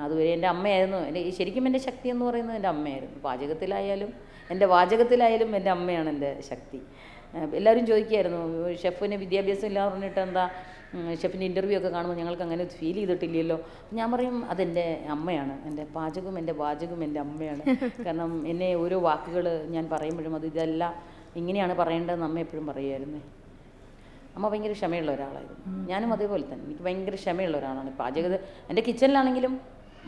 അതുവരെ എൻ്റെ അമ്മയായിരുന്നു ശരിക്കും എൻ്റെ ശക്തി എന്ന് പറയുന്നത് എൻ്റെ അമ്മയായിരുന്നു. പാചകത്തിലായാലും എൻ്റെ വാചകത്തിലായാലും എൻ്റെ അമ്മയാണ് എൻ്റെ ശക്തി. എല്ലാവരും ചോദിക്കുമായിരുന്നു ഷെഫിന് വിദ്യാഭ്യാസം ഇല്ല പറഞ്ഞിട്ട് എന്താ ഷെഫിൻ്റെ ഇൻ്റർവ്യൂ ഒക്കെ കാണുമ്പോൾ ഞങ്ങൾക്ക് അങ്ങനെ ഫീൽ ചെയ്തിട്ടില്ലല്ലോ. ഞാൻ പറയും അതെൻ്റെ അമ്മയാണ്, എൻ്റെ പാചകവും എൻ്റെ വാചകവും എൻ്റെ അമ്മയാണ്. കാരണം എന്നെ ഓരോ വാക്കുകൾ ഞാൻ പറയുമ്പോഴും അത് ഇതല്ല ഇങ്ങനെയാണ് പറയേണ്ടതെന്ന് അമ്മ എപ്പോഴും പറയുമായിരുന്നേ. അമ്മ ഭയങ്കര ക്ഷമയുള്ള ഒരാളായിരുന്നു. ഞാനും അതേപോലെ തന്നെ എനിക്ക് ഭയങ്കര ക്ഷമയുള്ള ഒരാളാണ്. എൻ്റെ കിച്ചണിലാണെങ്കിലും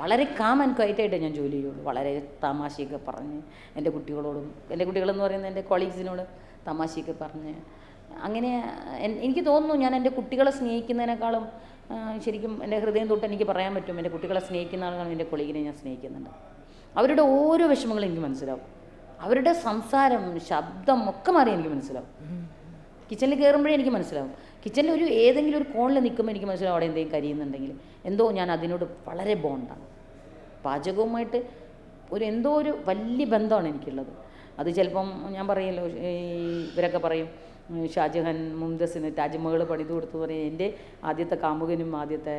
വളരെ കാം ആൻഡ് ക്വയറ്റായിട്ട് ഞാൻ ജോലി ചെയ്യുള്ളൂ. വളരെ തമാശയൊക്കെ പറഞ്ഞ് എൻ്റെ കുട്ടികളെന്ന് പറയുന്ന എൻ്റെ കൊളീഗ്സിനോട് തമാശയൊക്കെ പറഞ്ഞ് അങ്ങനെ എനിക്ക് തോന്നുന്നു ഞാൻ എൻ്റെ കുട്ടികളെ സ്നേഹിക്കുന്നതിനേക്കാളും ശരിക്കും എൻ്റെ ഹൃദയം തൊട്ട് എനിക്ക് പറയാൻ പറ്റും, എൻ്റെ കുട്ടികളെ സ്നേഹിക്കുന്ന ആളുകളും എൻ്റെ കൊളീഗിനെ ഞാൻ സ്നേഹിക്കുന്നുണ്ട്. അവരുടെ ഓരോ വിഷമങ്ങളും എനിക്ക് മനസ്സിലാവും. അവരുടെ സംസാരം, ശബ്ദം ഒക്കെ മാറി എനിക്ക് മനസ്സിലാവും. കിച്ചണിൽ കയറുമ്പോഴേ എനിക്ക് മനസ്സിലാവും. കിച്ചണിൽ ഏതെങ്കിലും ഒരു കോണിൽ നിൽക്കുമ്പോൾ എനിക്ക് മനസ്സിലാവും അവിടെ എന്തെങ്കിലും കരിയുന്നുണ്ടെങ്കിൽ എന്തോ ഞാൻ അതിനോട് വളരെ ബോണ്ടാണ്. പാചകവുമായിട്ട് എന്തോ ഒരു വലിയ ബന്ധമാണ് എനിക്കുള്ളത്. അത് ചിലപ്പം ഞാൻ പറയല്ലോ, ഇവരൊക്കെ പറയും ഷാജഹാൻ മുംതസിന് താജ്മഹൽ പണിത് കൊടുത്തു പറയും. എൻ്റെ ആദ്യത്തെ കാമുകനും ആദ്യത്തെ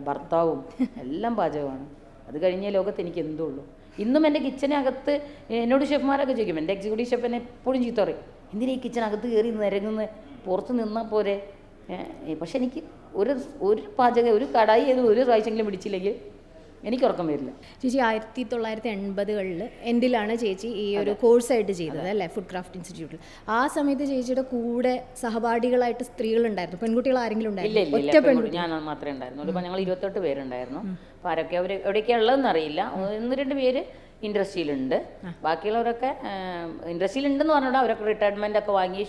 ഭർത്താവും എല്ലാം പാചകമാണ്. അത് കഴിഞ്ഞ ലോകത്ത് എനിക്ക് എന്തോ ഉള്ളൂ. ഇന്നും എൻ്റെ കിച്ചനകത്ത് എന്നോട് ഷെഫ്മാരൊക്കെ ചോദിക്കും, എൻ്റെ എക്സിക്യൂട്ടീവ് ഷെഫ് എന്നെ എപ്പോഴും ചീത്ത പറയും, എന്തിനാ ഈ കിച്ചനകത്ത് കയറി നിരങ്ങുന്ന, പുറത്ത് നിന്നാൽ പോരെ. പക്ഷെ എനിക്ക് ഒരു പാചകം, ഒരു കടായി ഒരു പ്രാവശ്യമെങ്കിലും പിടിച്ചില്ലെങ്കിൽ എനിക്ക് ഉറക്കം വരില്ല. ചേച്ചി 1980-കളിൽ എൻഡിലാണ് ചേച്ചി ഈ ഒരു കോഴ്സായിട്ട് ചെയ്തത് അല്ലേ, ഫുഡ് ക്രാഫ്റ്റ് ഇൻസ്റ്റിറ്റ്യൂട്ടിൽ. ആ സമയത്ത് ചേച്ചിയുടെ കൂടെ സഹപാഠികളായിട്ട് സ്ത്രീകളുണ്ടായിരുന്നു, പെൺകുട്ടികൾ ആരെങ്കിലും ഉണ്ടായിരുന്നു? ഇല്ല, ഞാൻ മാത്രമേ ഉണ്ടായിരുന്നുള്ളൂ. ഇപ്പോൾ ഞങ്ങൾ 28 പേരുണ്ടായിരുന്നു. അപ്പോൾ ആരൊക്കെ എവിടെയൊക്കെയാണ് ഉള്ളതെന്ന് അറിയില്ല. 1-2 പേര് ഇൻഡസ്ട്രിയിലുണ്ട്. ബാക്കിയുള്ളവരൊക്കെ ഇൻഡസ്ട്രിയിലുണ്ടെന്ന് പറഞ്ഞാൽ അവരൊക്കെ റിട്ടയർമെൻ്റ് ഒക്കെ വാങ്ങി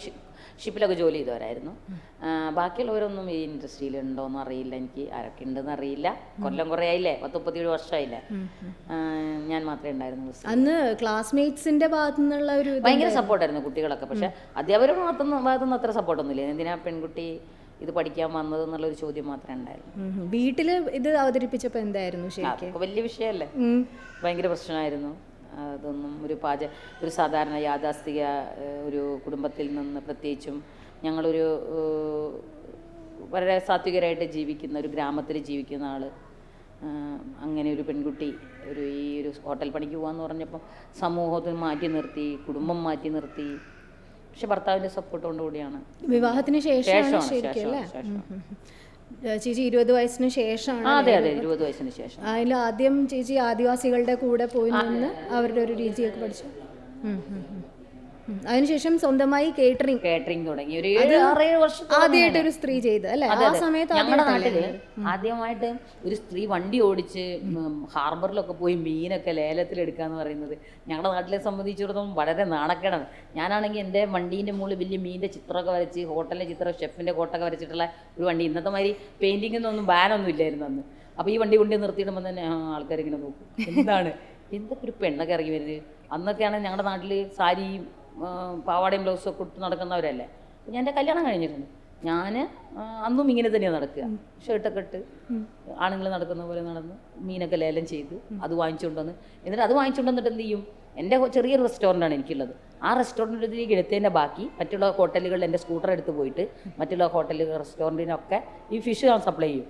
ഷിപ്പിലൊക്കെ ജോലി ചെയ്തവരായിരുന്നു. ബാക്കിയുള്ളവരൊന്നും ഈ ഇൻഡസ്ട്രിയിലുണ്ടോയെന്ന് അറിയില്ല. എനിക്ക് ആരൊക്കെ ഉണ്ടെന്ന് അറിയില്ല. കൊല്ലം കുറേ ആയില്ലേ, 37 വർഷമായില്ലേ. ഞാൻ മാത്രമേ ഉണ്ടായിരുന്നു. അന്ന് ക്ലാസ്മേറ്റ്സിന്റെ ഭാഗത്തു നിന്നുള്ള ഒരു ഭയങ്കര സപ്പോർട്ടായിരുന്നു കുട്ടികളൊക്കെ. പക്ഷെ അധ്യാപകരുടെ ഭാഗത്തുനിന്ന് അത്ര സപ്പോർട്ടൊന്നുമില്ല. എന്തിനാ പെൺകുട്ടി ഇത് പഠിക്കാൻ വന്നത് എന്നുള്ളൊരു ചോദ്യം മാത്രമേ ഉണ്ടായിരുന്നു. വീട്ടിൽ ഇത് അവതരിപ്പിച്ചപ്പോൾ എന്തായിരുന്നു ശരിക്കും? വലിയ വിഷയമല്ലേ, ഭയങ്കര പ്രശ്നമായിരുന്നു. അതൊന്നും ഒരു സാധാരണ യാഥാസ്ഥിക ഒരു കുടുംബത്തിൽ നിന്ന്, പ്രത്യേകിച്ചും ഞങ്ങളൊരു വളരെ സാത്വികരായിട്ട് ജീവിക്കുന്ന ഒരു ഗ്രാമത്തിൽ ജീവിക്കുന്ന ആൾ, അങ്ങനെ ഒരു പെൺകുട്ടി ഈ ഒരു ഹോട്ടൽ പണിക്ക് പോകാമെന്ന് പറഞ്ഞപ്പോൾ സമൂഹത്തിൽ മാറ്റി നിർത്തി, കുടുംബം മാറ്റി നിർത്തി. പക്ഷെ ഭർത്താവിൻ്റെ സപ്പോർട്ടോടു കൂടിയാണ്. വിവാഹത്തിന് ശേഷം ചേച്ചി 20 വയസ്സിന് ശേഷമാണ്. അതെ 20 വയസ്സിന് ശേഷം. അതിൽ ആദ്യം ചേച്ചി ആദിവാസികളുടെ കൂടെ പോയി നിന്ന് അവരുടെ ഒരു രീതിയൊക്കെ പഠിച്ചു. അതിനുശേഷം സ്വന്തമായി കേറ്ററിംഗ് തുടങ്ങി. ഒരു 6-7 വർഷം ആദ്യമായിട്ട് ഒരു സ്ത്രീ ചെയ്ത് അല്ലേ? ആ സമയത്ത് ഞങ്ങളുടെ നാട്ടില് ആദ്യമായിട്ട് ഒരു സ്ത്രീ വണ്ടി ഓടിച്ച് ഹാർബറിലൊക്കെ പോയി മീനൊക്കെ ലേലത്തിലെടുക്കാന്ന് പറയുന്നത് ഞങ്ങളുടെ നാട്ടിലെ സംബന്ധിച്ചിടത്തോളം വളരെ നാണക്കേടാണ്. ഞാനാണെങ്കിൽ എൻ്റെ വണ്ടീൻ്റെ മുകളിൽ വലിയ മീനിൻ്റെ ചിത്രമൊക്കെ വരച്ച്, ഹോട്ടലിലെ ചിത്രം, ഷെഫിൻ്റെ കോട്ടൊക്കെ വരച്ചിട്ടുള്ള ഒരു വണ്ടി. ഇന്നത്തെ മാതിരി പെയിൻറ്റിങ്ങൊന്നും ബാനൊന്നും ഇല്ലായിരുന്നു അന്ന്. അപ്പോൾ ഈ വണ്ടി കൊണ്ട് നിർത്തിയിടുമ്പോൾ തന്നെ ആൾക്കാരിങ്ങനെ നോക്കും, എന്തൊക്കെ ഒരു പെണ്ണൊക്കെ ഇറങ്ങി വരുന്നത്. അന്നൊക്കെയാണ് ഞങ്ങളുടെ നാട്ടിൽ സാരിയും പാവാടയും ബ്ലൗസും ഒക്കെ ഇട്ട് നടക്കുന്നവരല്ലേ. ഞാൻ എൻ്റെ കല്യാണം കഴിഞ്ഞിട്ടുണ്ട്. ഞാൻ അന്നും ഇങ്ങനെ തന്നെയാണ് നടക്കുക. ഷർട്ടൊക്കെ ഇട്ട് ആണുങ്ങൾ നടക്കുന്ന പോലെ നടന്ന് മീനൊക്കെ ലേലം ചെയ്ത് അത് വാങ്ങിച്ചുകൊണ്ടുവന്ന്, എന്നിട്ട് അത് വാങ്ങിച്ചുകൊണ്ടുവന്നിട്ട് എന്ത് ചെയ്യും, എൻ്റെ ചെറിയൊരു റെസ്റ്റോറൻ്റാണ് എനിക്കുള്ളത്. ആ റെസ്റ്റോറൻറ്റിലേക്ക് എടുത്തതിൻ്റെ ബാക്കി മറ്റുള്ള ഹോട്ടലുകളിൽ എൻ്റെ സ്കൂട്ടർ എടുത്ത് പോയിട്ട് മറ്റുള്ള ഹോട്ടലുകൾ, റെസ്റ്റോറൻറ്റിനൊക്കെ ഈ ഫിഷ് ഞാൻ സപ്ലൈ ചെയ്യും.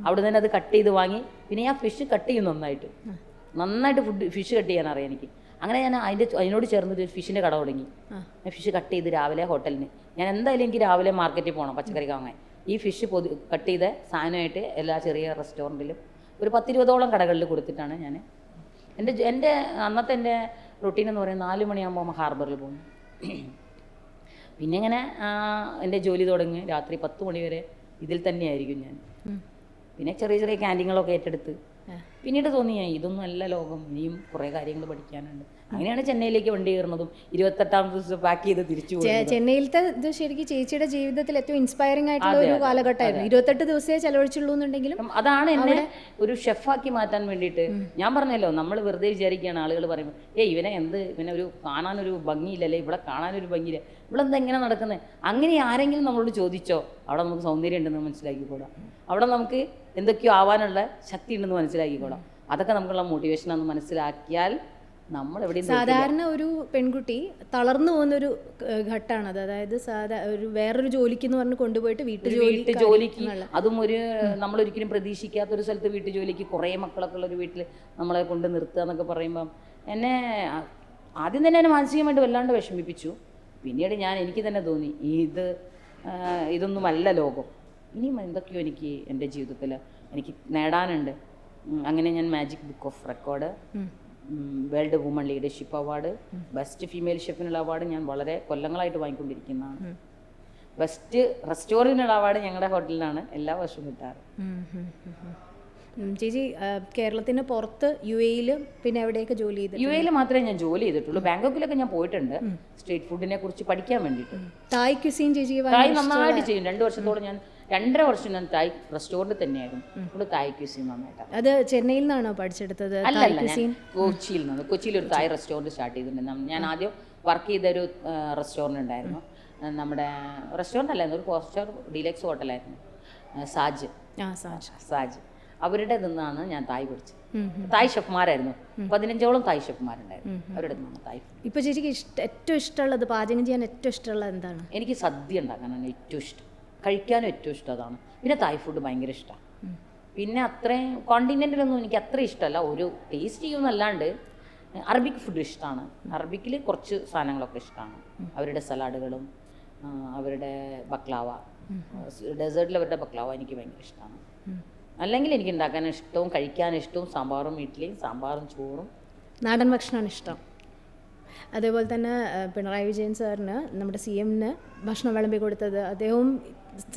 അവിടെ നിന്ന് അത് കട്ട് ചെയ്ത് വാങ്ങി, പിന്നെ ഞാൻ ഫിഷ് കട്ട് ചെയ്യും നന്നായിട്ട് ഫിഷ് കട്ട് ചെയ്യാൻ അറിയാം എനിക്ക്. അങ്ങനെ ഞാൻ അതിനോട് ചേർന്നൊരു ഫിഷിൻ്റെ കട തുടങ്ങി. ഞാൻ ഫിഷ് കട്ട് ചെയ്ത് രാവിലെ ഹോട്ടലിന്, ഞാൻ എന്തായാലും എനിക്ക് രാവിലെ മാർക്കറ്റിൽ പോകണം പച്ചക്കറി വാങ്ങാൻ. ഈ ഫിഷ് കട്ട് ചെയ്ത സാധനമായിട്ട് എല്ലാ ചെറിയ റെസ്റ്റോറൻറ്റിലും ഒരു 10-20ഓളം കടകളിൽ കൊടുത്തിട്ടാണ് ഞാൻ എൻ്റെ അന്നത്തെ എൻ്റെ റൊട്ടീൻ എന്ന് പറയുന്നത് 4 മണിയാകുമ്പോൾ ഹാർബറിൽ പോകുന്നു. പിന്നെ ഇങ്ങനെ എൻ്റെ ജോലി തുടങ്ങി രാത്രി 10 മണി വരെ ഇതിൽ തന്നെയായിരിക്കും ഞാൻ. പിന്നെ ചെറിയ ചെറിയ ക്യാൻറ്റീനുകളൊക്കെ ഏറ്റെടുത്ത് പിന്നീട് തോന്നി ഇതൊന്നും അല്ല ലോകം, ഇനിയും കുറേ കാര്യങ്ങൾ പഠിക്കാനുണ്ട്. അങ്ങനെയാണ് ചെന്നൈയിലേക്ക് വണ്ടി കയറുന്നതും 28ാം ദിവസം പാക്ക് ചെയ്ത് തിരിച്ചു പോകുന്നത്. ചെന്നൈയിലത്തെ ഇത് ശരിക്കും ചേച്ചിയുടെ ജീവിതത്തിൽ ഏറ്റവും ഇൻസ്പയറിംഗ് ആയിട്ടുള്ള ഒരു കാലഘട്ടമായിരുന്നു. 28 ദിവസമേ ചെലവഴിച്ചുള്ളൂ എന്നുണ്ടെങ്കിലും അതാണ് എന്നെ ഒരു ഷെഫാക്കി മാറ്റാൻ വേണ്ടിയിട്ട്. ഞാൻ പറഞ്ഞല്ലോ, നമ്മൾ വെറുതെ വിചാരിക്കുകയാണ്, ആളുകൾ പറയുമ്പോൾ ഇവനെ ഒരു കാണാനൊരു ഭംഗിയില്ലല്ലേ, ഇവിടെ കാണാനൊരു ഭംഗിയില്ല, ഇവിടെ എന്താ ഇങ്ങനെ നടക്കുന്നത്. അങ്ങനെ ആരെങ്കിലും നമ്മളോട് ചോദിച്ചോ, അവിടെ നമുക്ക് സൗന്ദര്യം ഉണ്ടെന്ന് മനസ്സിലാക്കിക്കോളാം, അവിടെ നമുക്ക് എന്തൊക്കെയോ ആവാനുള്ള ശക്തി ഉണ്ടെന്ന് മനസ്സിലാക്കിക്കോളാം. അതൊക്കെ നമുക്കുള്ള മോട്ടിവേഷനാണെന്ന് മനസ്സിലാക്കിയാൽ നമ്മൾ എവിടെയും. സാധാരണ ഒരു പെൺകുട്ടി തളർന്നു പോകുന്നൊരു ഘട്ടമാണത്. അതായത് വേറൊരു ജോലിക്ക് എന്ന് പറഞ്ഞ് കൊണ്ടുപോയിട്ട് വീട്ടുജോലിക്ക്, അതും നമ്മളൊരിക്കലും പ്രതീക്ഷിക്കാത്തൊരു സ്ഥലത്ത് വീട്ടുജോലിക്ക്, കുറേ മക്കളൊക്കെ ഉള്ള ഒരു വീട്ടിൽ നമ്മളെ കൊണ്ട് നിർത്തുക എന്നൊക്കെ പറയുമ്പം എന്നെ ആദ്യം തന്നെ എന്നെ മാനസികമായിട്ട് വല്ലാണ്ട് വിഷമിപ്പിച്ചു. പിന്നീട് എനിക്ക് തന്നെ തോന്നി ഇതൊന്നുമല്ല ലോകം, ഇനിയും എന്തൊക്കെയോ എനിക്ക് എൻ്റെ ജീവിതത്തിൽ എനിക്ക് നേടാനുണ്ട്. അങ്ങനെ ഞാൻ magic book of record, world woman leadership award, best female ഷെഫിനുള്ള അവാർഡ് ഞാൻ വളരെ കൊല്ലങ്ങളായിട്ട് വാങ്ങിക്കൊണ്ടിരിക്കുന്നതാണ്. ബെസ്റ്റ് റെസ്റ്റോറൻറ്റിനുള്ള അവാർഡ് ഞങ്ങളുടെ ഹോട്ടലിലാണ് എല്ലാ വർഷവും കിട്ടാറ്. ചേച്ചി കേരളത്തിന് പുറത്ത് UAE പിന്നെ എവിടെയൊക്കെ ജോലി ചെയ്തു? UAE മാത്രമേ ഞാൻ ജോലി ചെയ്തിട്ടുള്ളൂ. ബാങ്കോക്കിലൊക്കെ ഞാൻ പോയിട്ടുണ്ട് സ്ട്രീറ്റ് ഫുഡിനെ കുറിച്ച് പഠിക്കാൻ വേണ്ടിയിട്ട്. തായ് ക്യുസീൻ ചേച്ചി തായ് നന്നായിട്ട് ചെയ്യും. 2 വർഷത്തോളം ഞാൻ 2.5 വർഷം ഞാൻ തായ് റെസ്റ്റോറൻറ്റ് തന്നെയായിരുന്നു. ഇവിടെ തായ് ക്യുസീൻ നന്നായിട്ട്. അത് ചെന്നൈയിൽ നിന്നാണോ പഠിച്ചെടുത്തത്? അല്ല, ഞാൻ കൊച്ചിയിൽ നിന്ന്. കൊച്ചിയിൽ ഒരു തായ് റെസ്റ്റോറൻറ്റ് സ്റ്റാർട്ട് ചെയ്തിട്ടുണ്ട്. ഞാൻ ആദ്യം വർക്ക് ചെയ്തൊരു റെസ്റ്റോറൻറ്റ് ഉണ്ടായിരുന്നു. നമ്മുടെ റെസ്റ്റോറൻറ്റ് അല്ലായിരുന്നു, ഒരു 4-സ്റ്റാർ ഡീലക്സ് ഹോട്ടലായിരുന്നു, സാജ്. അവരുടെ നിന്നാണ് ഞാൻ തായ് പഠിച്ചത്. തായ് ഷെഫ്മാരായിരുന്നു, 15ഓളം തായ് ഷെഫ്മാരുണ്ടായിരുന്നു. അവരുടെ നിന്നാണ് തായ്. ഇപ്പോൾ ചേച്ചിക്ക് ഏറ്റവും ഇഷ്ടമുള്ളത്, പാചകം ചെയ്യാൻ ഏറ്റവും ഇഷ്ടമുള്ളത് എന്താണ്? എനിക്ക് സദ്യ ഉണ്ടാക്കാനാണ് ഏറ്റവും ഇഷ്ടം, കഴിക്കാനും ഏറ്റവും ഇഷ്ടം അതാണ്. പിന്നെ തായ് ഫുഡ് ഭയങ്കര ഇഷ്ടമാണ്. പിന്നെ അത്രയും കോണ്ടിനെൻ്റിലൊന്നും എനിക്ക് അത്ര ഇഷ്ടമല്ല, ഒരു ടേസ്റ്റ് ചെയ്യുമെന്നല്ലാണ്ട്. അറബിക് ഫുഡ് ഇഷ്ടമാണ്. അറബിക്കിൽ കുറച്ച് സാധനങ്ങളൊക്കെ ഇഷ്ടമാണ്. അവരുടെ സലാഡുകളും അവരുടെ ബക്ലാവ, ഡെസേർട്ടിൽ അവരുടെ ബക്ലാവ എനിക്ക് ഭയങ്കര ഇഷ്ടമാണ്. അല്ലെങ്കിൽ എനിക്ക് ഉണ്ടാക്കാൻ ഇഷ്ടവും കഴിക്കാൻ ഇഷ്ടവും സാമ്പാറും ഇഡ്ഡലിയും, സാമ്പാറും ചോറും. നാടൻ ഭക്ഷണമാണ് ഇഷ്ടം. അതേപോലെ തന്നെ പിണറായി വിജയൻ സാറിന്, നമ്മുടെ CMന് ഭക്ഷണം വിളമ്പി കൊടുത്തത് അദ്ദേഹവും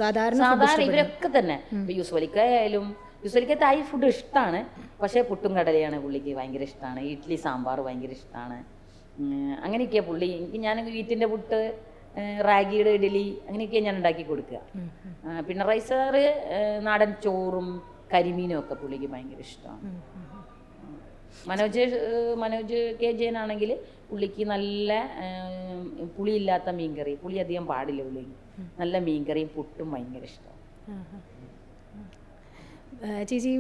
സാധാരണ ഇവരൊക്കെ തന്നെ. യൂസഫലിക്കായാലും, യൂസഫലിക്ക തായ് ഫുഡ് ഇഷ്ടമാണ്. പക്ഷേ പുട്ടും കടലയാണ് പുള്ളിക്ക് ഭയങ്കര ഇഷ്ടമാണ്. ഇഡ്ഡലി സാമ്പാർ ഭയങ്കര ഇഷ്ടമാണ്. അങ്ങനെയൊക്കെയാണ് പുള്ളി. ഞാൻ വീട്ടിൻ്റെ പുട്ട്, റാഗിയുടെ ഇഡ്ഡലി അങ്ങനെയൊക്കെയാണ് ഞാൻ ഉണ്ടാക്കി കൊടുക്കുക. പിണറായി സാറ് നാടൻ ചോറും കരിമീനും ഒക്കെ പുള്ളിക്ക് ഭയങ്കര ഇഷ്ടമാണ്. മനോജ് കെ ജയനാണെങ്കിൽ പുള്ളിക്ക് നല്ല പുളിയില്ലാത്ത മീൻകറി, പുളി അധികം പാടില്ല പുള്ളിക്ക്, നല്ല മീൻകറിയും പുട്ടും ഭയങ്കര ഇഷ്ടമാണ്. ചേച്ചി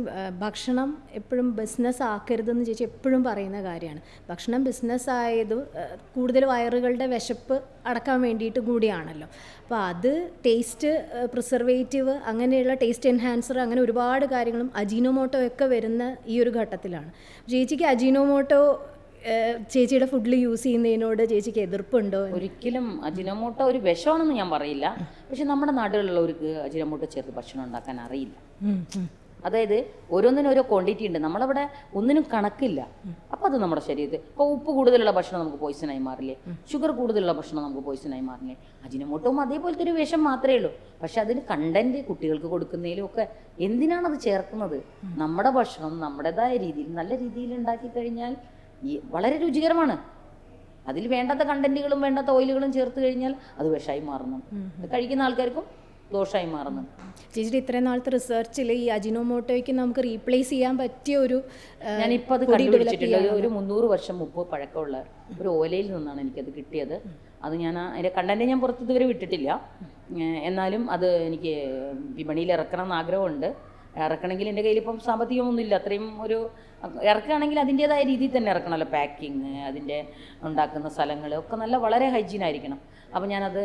ഭക്ഷണം എപ്പോഴും ബിസിനസ് ആക്കരുതെന്ന് ചേച്ചി എപ്പോഴും പറയുന്ന കാര്യമാണ്. ഭക്ഷണം ബിസിനസ്സായത് കൂടുതൽ വയറുകളുടെ വിശപ്പ് അടക്കാൻ വേണ്ടിയിട്ട് കൂടിയാണല്ലോ. അപ്പോൾ അത് ടേസ്റ്റ് പ്രിസർവേറ്റീവ്, അങ്ങനെയുള്ള ടേസ്റ്റ് എൻഹാൻസർ, അങ്ങനെ ഒരുപാട് കാര്യങ്ങളും അജീനോമോട്ടോ ഒക്കെ വരുന്ന ഈ ഒരു ഘട്ടത്തിലാണ്. ചേച്ചിക്ക് അജീനോമോട്ടോ ചേച്ചിയുടെ ഫുഡിൽ യൂസ് ചെയ്യുന്നതിനോട് ചേച്ചിക്ക് എതിർപ്പുണ്ടോ? ഒരിക്കലും അജിനോമോട്ടോ ഒരു വിഷമാണെന്ന് ഞാൻ പറയില്ല. പക്ഷെ നമ്മുടെ നാടുകളിലുള്ളവർക്ക് അജിനോമോട്ടോ ചേർത്ത് ഭക്ഷണം ഉണ്ടാക്കാൻ അറിയില്ല. അതായത് ഓരോന്നിനും ഓരോ ക്വാണ്ടിറ്റി ഉണ്ട്. നമ്മളവിടെ ഒന്നിനും കണക്കില്ല. അപ്പോൾ അത് നമ്മുടെ ശരീരത്തിൽ, ഇപ്പോൾ ഉപ്പ് കൂടുതലുള്ള ഭക്ഷണം നമുക്ക് പോയിസണായി മാറില്ലേ, ഷുഗർ കൂടുതലുള്ള ഭക്ഷണം നമുക്ക് പോയിസണായി മാറില്ലേ. അജിനോമോട്ടോവും അതേപോലത്തെ ഒരു വിഷം മാത്രമേ ഉള്ളൂ. പക്ഷെ അതിന് കണ്ടന്റ് കുട്ടികൾക്ക് കൊടുക്കുന്നതിലും ഒക്കെ എന്തിനാണത് ചേർക്കുന്നത്? നമ്മുടെ ഭക്ഷണം നമ്മുടേതായ രീതിയിൽ നല്ല രീതിയിൽ ഉണ്ടാക്കി കഴിഞ്ഞാൽ വളരെ രുചികരമാണ്. അതിൽ വേണ്ടാത്ത കണ്ടന്റുകളും വേണ്ടാത്ത ഓയിലുകളും ചേർത്ത് കഴിഞ്ഞാൽ അത് വിഷമായി മാറുന്നു. ഇത് കഴിക്കുന്ന ആൾക്കാർക്കും ദോഷമായി മാറുന്നു. ചേച്ചിയുടെ ഇത്രയും നാളത്തെ റിസർച്ചിൽ ഈ അജിനോമോട്ടോയ്ക്ക് നമുക്ക് റീപ്ലേസ് ചെയ്യാൻ പറ്റിയ ഒരു, ഞാനിപ്പോൾ അത് കണ്ടുപിടിച്ചിട്ടുണ്ട്. ഒരു 300 വർഷം മുമ്പ് പഴക്കമുള്ള ഒരു ഓലയിൽ നിന്നാണ് എനിക്കത് കിട്ടിയത്. അത് ഞാൻ അതിൻ്റെ കണ്ടന്റ് ഞാൻ പുറത്ത് ഇതുവരെ വിട്ടിട്ടില്ല. എന്നാലും അത് എനിക്ക് വിപണിയിൽ ഇറക്കണം എന്ന് ആഗ്രഹമുണ്ട്. ഇറക്കണമെങ്കിൽ എൻ്റെ കയ്യിൽ ഇപ്പം സാമ്പത്തികമൊന്നുമില്ല. അത്രയും ഒരു ഇറക്കുകയാണെങ്കിൽ അതിൻ്റേതായ രീതിയിൽ തന്നെ ഇറക്കണമല്ലോ. പാക്കിങ്, അതിൻ്റെ ഉണ്ടാക്കുന്ന സ്ഥലങ്ങൾ ഒക്കെ നല്ല വളരെ ഹൈജീനായിരിക്കണം. അപ്പോൾ ഞാനത്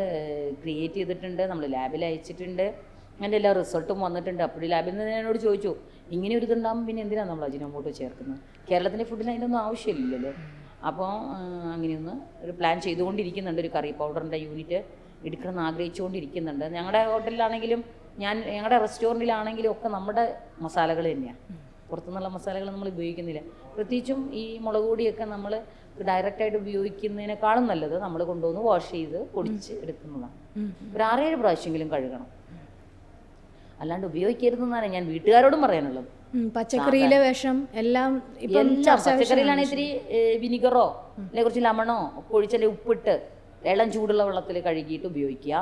ക്രിയേറ്റ് ചെയ്തിട്ടുണ്ട്, നമ്മൾ ലാബിൽ അയച്ചിട്ടുണ്ട്. അതിൻ്റെ എല്ലാ റിസൾട്ടും വന്നിട്ടുണ്ട്. അപ്പോൾ ലാബിൽ നിന്ന് എന്നോട് ചോദിച്ചു, ഇങ്ങനെ ഒരു ഇതുണ്ടാകുമ്പോൾ പിന്നെ എന്തിനാണ് നമ്മൾ അജിനോമോട്ടോ ചേർക്കുന്നത്? കേരളത്തിൻ്റെ ഫുഡിന് അതിനൊന്നും ആവശ്യമില്ലല്ലോ. അപ്പോൾ അങ്ങനെയൊന്ന് ഒരു പ്ലാൻ ചെയ്തുകൊണ്ടിരിക്കുന്നുണ്ട്. ഒരു കറി പൗഡറിൻ്റെ യൂണിറ്റ് എടുക്കണമെന്ന് ആഗ്രഹിച്ചുകൊണ്ടിരിക്കുന്നുണ്ട്. ഞങ്ങളുടെ ഹോട്ടലിലാണെങ്കിലും ഞങ്ങളുടെ റെസ്റ്റോറൻറ്റിലാണെങ്കിലും ഒക്കെ നമ്മുടെ മസാലകൾ തന്നെയാണ്. പുറത്തുനിന്നുള്ള മസാലകൾ നമ്മൾ ഉപയോഗിക്കുന്നില്ല. പ്രത്യേകിച്ചും ഈ മുളക് പൊടിയൊക്കെ നമ്മൾ ഡയറക്റ്റായിട്ട് ഉപയോഗിക്കുന്നതിനേക്കാളും നല്ലത് നമ്മൾ കൊണ്ടുവന്ന് വാഷ് ചെയ്ത് പൊടിച്ച് എടുക്കുന്നതാണ്. ഒരു 6-7 പ്രാവശ്യമെങ്കിലും കഴുകണം. അല്ലാണ്ട് ഉപയോഗിക്കരുതെന്നാണ് ഞാൻ വീട്ടുകാരോടും പറയാനുള്ളത്. പച്ചക്കറിയിലെ വിഷം എല്ലാം പച്ചക്കറിയിലാണെങ്കിൽ ഇത്തിരി വിനിഗറോ അല്ലെങ്കിൽ കുറച്ച് ലെമണോ ഒക്കെ ഒഴിച്ചല്ലേ ഉപ്പിട്ട് ഇളം ചൂടുള്ള വെള്ളത്തിൽ കഴുകിയിട്ട് ഉപയോഗിക്കുക.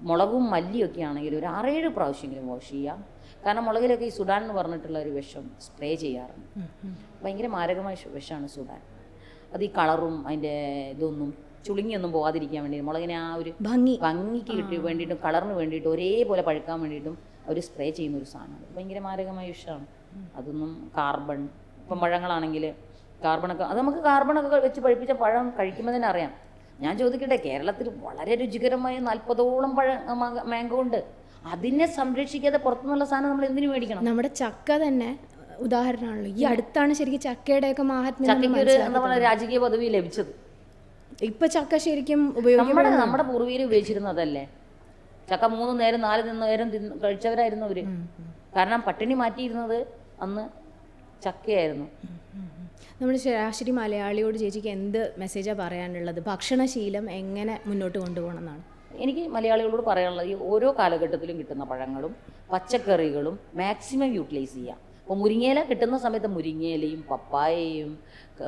മുളകും മല്ലിയൊക്കെ ആണെങ്കിൽ ഒരു 6-7 പ്രാവശ്യമെങ്കിലും വാഷ് ചെയ്യുക. കാരണം മുളകിലൊക്കെ ഈ സുഡാൻ എന്ന് പറഞ്ഞിട്ടുള്ള ഒരു വിഷം സ്പ്രേ ചെയ്യാറുണ്ട്. ഭയങ്കര മാരകമായ വിഷമാണ് സുഡാൻ. അത് ഈ കളറും അതിൻ്റെ ഇതൊന്നും ചുളുങ്ങിയൊന്നും പോകാതിരിക്കാൻ വേണ്ടി മുളകിനെ ആ ഒരു ഭംഗിക്ക് കിട്ടി വേണ്ടിയിട്ടും കളറിന് വേണ്ടിയിട്ടും ഒരേപോലെ പഴുക്കാൻ വേണ്ടിയിട്ടും അവർ സ്പ്രേ ചെയ്യുന്ന ഒരു സാധനമാണ്. ഭയങ്കര മാരകമായ വിഷമാണ്. അതൊന്നും കാർബൺ, ഇപ്പം പഴങ്ങളാണെങ്കിൽ കാർബണൊക്കെ, അത് നമുക്ക് കാർബണൊക്കെ വെച്ച് പഴുപ്പിച്ച പഴം കഴിക്കുമ്പോൾ തന്നെ അറിയാം. ഞാൻ ചോദിക്കട്ടെ, കേരളത്തിൽ വളരെ രുചികരമായ 40ഓളം മാംഗോ ഉണ്ട്. അതിനെ സംരക്ഷിക്കാതെ പുറത്തുനിന്നുള്ള സാധനം നമ്മൾ എന്തിനു മേടിക്കണം? നമ്മുടെ ചക്ക തന്നെ ഉദാഹരണമാണല്ലോ. ഈ അടുത്താണ് ശരിക്കും ചക്കയുടെയൊക്കെ മഹാത്മ്യം, ചക്കയ്ക്ക് ഒരു എന്താ പറയുക രാജകീയ പദവി ലഭിച്ചത്. ഇപ്പൊ ചക്ക ശരിക്കും നമ്മുടെ പൂർവീകർ ഉപയോഗിച്ചിരുന്നതല്ലേ. ചക്ക 3 നേരം 4 നേരം കഴിച്ചവരായിരുന്നു അവര്. കാരണം പട്ടിണി മാറ്റിയിരുന്നത് അന്ന് ചക്കയായിരുന്നു. നമ്മുടെ ശരാശരി മലയാളിയോട് ചേച്ചിക്ക് എന്ത് മെസ്സേജാണ് പറയാനുള്ളത്? ഭക്ഷണശീലം എങ്ങനെ മുന്നോട്ട് കൊണ്ടുപോകണം എന്നാണ് എനിക്ക് മലയാളികളോട് പറയാനുള്ളത്. ഈ ഓരോ കാലഘട്ടത്തിലും കിട്ടുന്ന പഴങ്ങളും പച്ചക്കറികളും മാക്സിമം യൂട്ടിലൈസ് ചെയ്യുക. അപ്പോൾ മുരിങ്ങയില കിട്ടുന്ന സമയത്ത് മുരിങ്ങയിലയും പപ്പായയും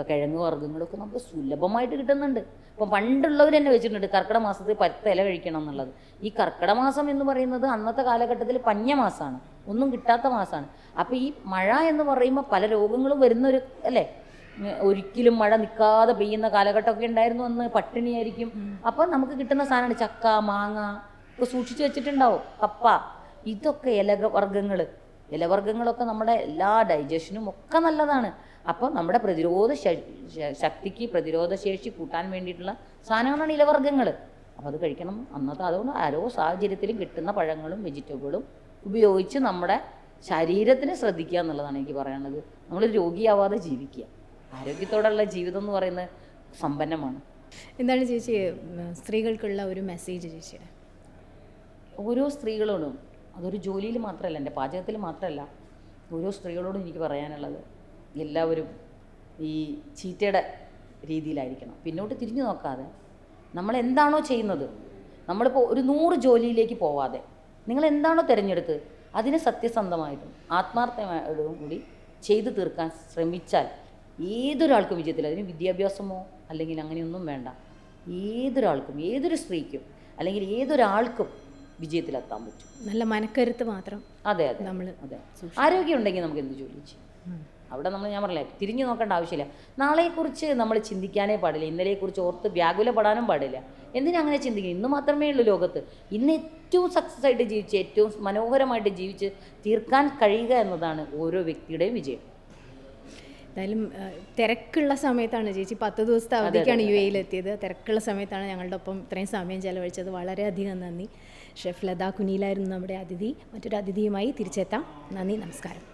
കിഴങ്ങ് വർഗ്ഗങ്ങളൊക്കെ നമുക്ക് സുലഭമായിട്ട് കിട്ടുന്നുണ്ട്. ഇപ്പം പണ്ടുള്ളവർ തന്നെ വെച്ചിട്ടുണ്ട് കർക്കിടക മാസത്തിൽ 10 ഇല കഴിക്കണം എന്നുള്ളത്. ഈ കർക്കിടക മാസം എന്ന് പറയുന്നത് അന്നത്തെ കാലഘട്ടത്തിൽ പഞ്ഞ മാസമാണ്, ഒന്നും കിട്ടാത്ത മാസമാണ്. അപ്പോൾ ഈ മഴ എന്ന് പറയുമ്പോൾ പല രോഗങ്ങളും വരുന്നൊരു അല്ലേ, ഒരിക്കലും മഴ നിൽക്കാതെ പെയ്യുന്ന കാലഘട്ടമൊക്കെ ഉണ്ടായിരുന്നു, അന്ന് പട്ടിണിയായിരിക്കും. അപ്പോൾ നമുക്ക് കിട്ടുന്ന സാധനമാണ് ചക്ക, മാങ്ങ ഒക്കെ സൂക്ഷിച്ച് വെച്ചിട്ടുണ്ടാവും, കപ്പ, ഇതൊക്കെ ഇലവർഗ്ഗങ്ങളൊക്കെ നമ്മുടെ എല്ലാ ഡൈജഷനും ഒക്കെ നല്ലതാണ്. അപ്പോൾ നമ്മുടെ ശക്തിക്ക് പ്രതിരോധ ശേഷി കൂട്ടാൻ വേണ്ടിയിട്ടുള്ള സാധനങ്ങളാണ് ഇലവർഗ്ഗങ്ങൾ. അപ്പോൾ അത് കഴിക്കണം അന്നത്തെ. അതുകൊണ്ട് ഓരോ സാഹചര്യത്തിലും കിട്ടുന്ന പഴങ്ങളും വെജിറ്റബിളും ഉപയോഗിച്ച് നമ്മുടെ ശരീരത്തിനെ ശ്രദ്ധിക്കുക എന്നുള്ളതാണ് എനിക്ക് പറയാനുള്ളത്. നമ്മൾ രോഗിയാവാതെ ജീവിക്കുക. ആരോഗ്യത്തോടുള്ള ജീവിതം എന്ന് പറയുന്നത് സമ്പന്നമാണ്. എന്താണ് ചേച്ചി സ്ത്രീകൾക്കുള്ള ഒരു മെസ്സേജ് ചേച്ചിയുടെ? ഓരോ സ്ത്രീകളോടും, അതൊരു ജോലിയിൽ മാത്രമല്ല, എൻ്റെ പാചകത്തിൽ മാത്രമല്ല, ഓരോ സ്ത്രീകളോടും എനിക്ക് പറയാനുള്ളത്, എല്ലാവരും ഈ ചീറ്റയുടെ രീതിയിലായിരിക്കണം. പിന്നോട്ട് തിരിഞ്ഞു നോക്കാതെ നമ്മൾ എന്താണോ ചെയ്യുന്നത്, നമ്മളിപ്പോൾ ഒരു 100 ജോലിയിലേക്ക് പോവാതെ നിങ്ങൾ എന്താണോ തിരഞ്ഞെടുത്ത് അതിനെ സത്യസന്ധമായിട്ടും ആത്മാർത്ഥമായിട്ടും കൂടി ചെയ്തു തീർക്കാൻ ശ്രമിച്ചാൽ ഏതൊരാൾക്കും വിജയത്തിൽ, അതിന് വിദ്യാഭ്യാസമോ അല്ലെങ്കിൽ അങ്ങനെയൊന്നും വേണ്ട, ഏതൊരാൾക്കും, ഏതൊരു സ്ത്രീക്കും അല്ലെങ്കിൽ ഏതൊരാൾക്കും വിജയത്തിലെത്താൻ പറ്റും. നല്ല മനക്കരുത്ത് മാത്രം. അതെ അതെ അതെ. ആരോഗ്യം ഉണ്ടെങ്കിൽ നമുക്ക് എന്ത് ജോലി ചെയ്യും. അവിടെ ഞാൻ പറഞ്ഞില്ലേ, തിരിഞ്ഞു നോക്കേണ്ട ആവശ്യമില്ല. നാളെക്കുറിച്ച് നമ്മൾ ചിന്തിക്കാനേ പാടില്ല, ഇന്നലെക്കുറിച്ച് ഓർത്ത് വ്യാകുലപ്പെടാനും പാടില്ല. എന്തിനാ അങ്ങനെ ചിന്തിക്കും? ഇന്ന് മാത്രമേ ഉള്ളൂ ലോകത്ത്. ഇന്ന് ഏറ്റവും സക്സസ് ആയിട്ട് ജീവിച്ച്, ഏറ്റവും മനോഹരമായിട്ട് ജീവിച്ച് തീർക്കാൻ കഴിയുക എന്നതാണ് ഓരോ വ്യക്തിയുടെയും വിജയം. എന്തായാലും തിരക്കുള്ള സമയത്താണ് ചേച്ചി, 10 ദിവസത്തെ അവധിക്കാണ് UAE-ലെത്തിയത്. തിരക്കുള്ള സമയത്താണ് ഞങ്ങളുടെ ഒപ്പം ഇത്രയും സമയം ചെലവഴിച്ചത്. വളരെയധികം നന്ദി. ഷെഫ് ലത കുനിയിലായിരുന്നു നമ്മുടെ അതിഥി. മറ്റൊരു അതിഥിയുമായി തിരിച്ചെത്താം. നന്ദി, നമസ്കാരം.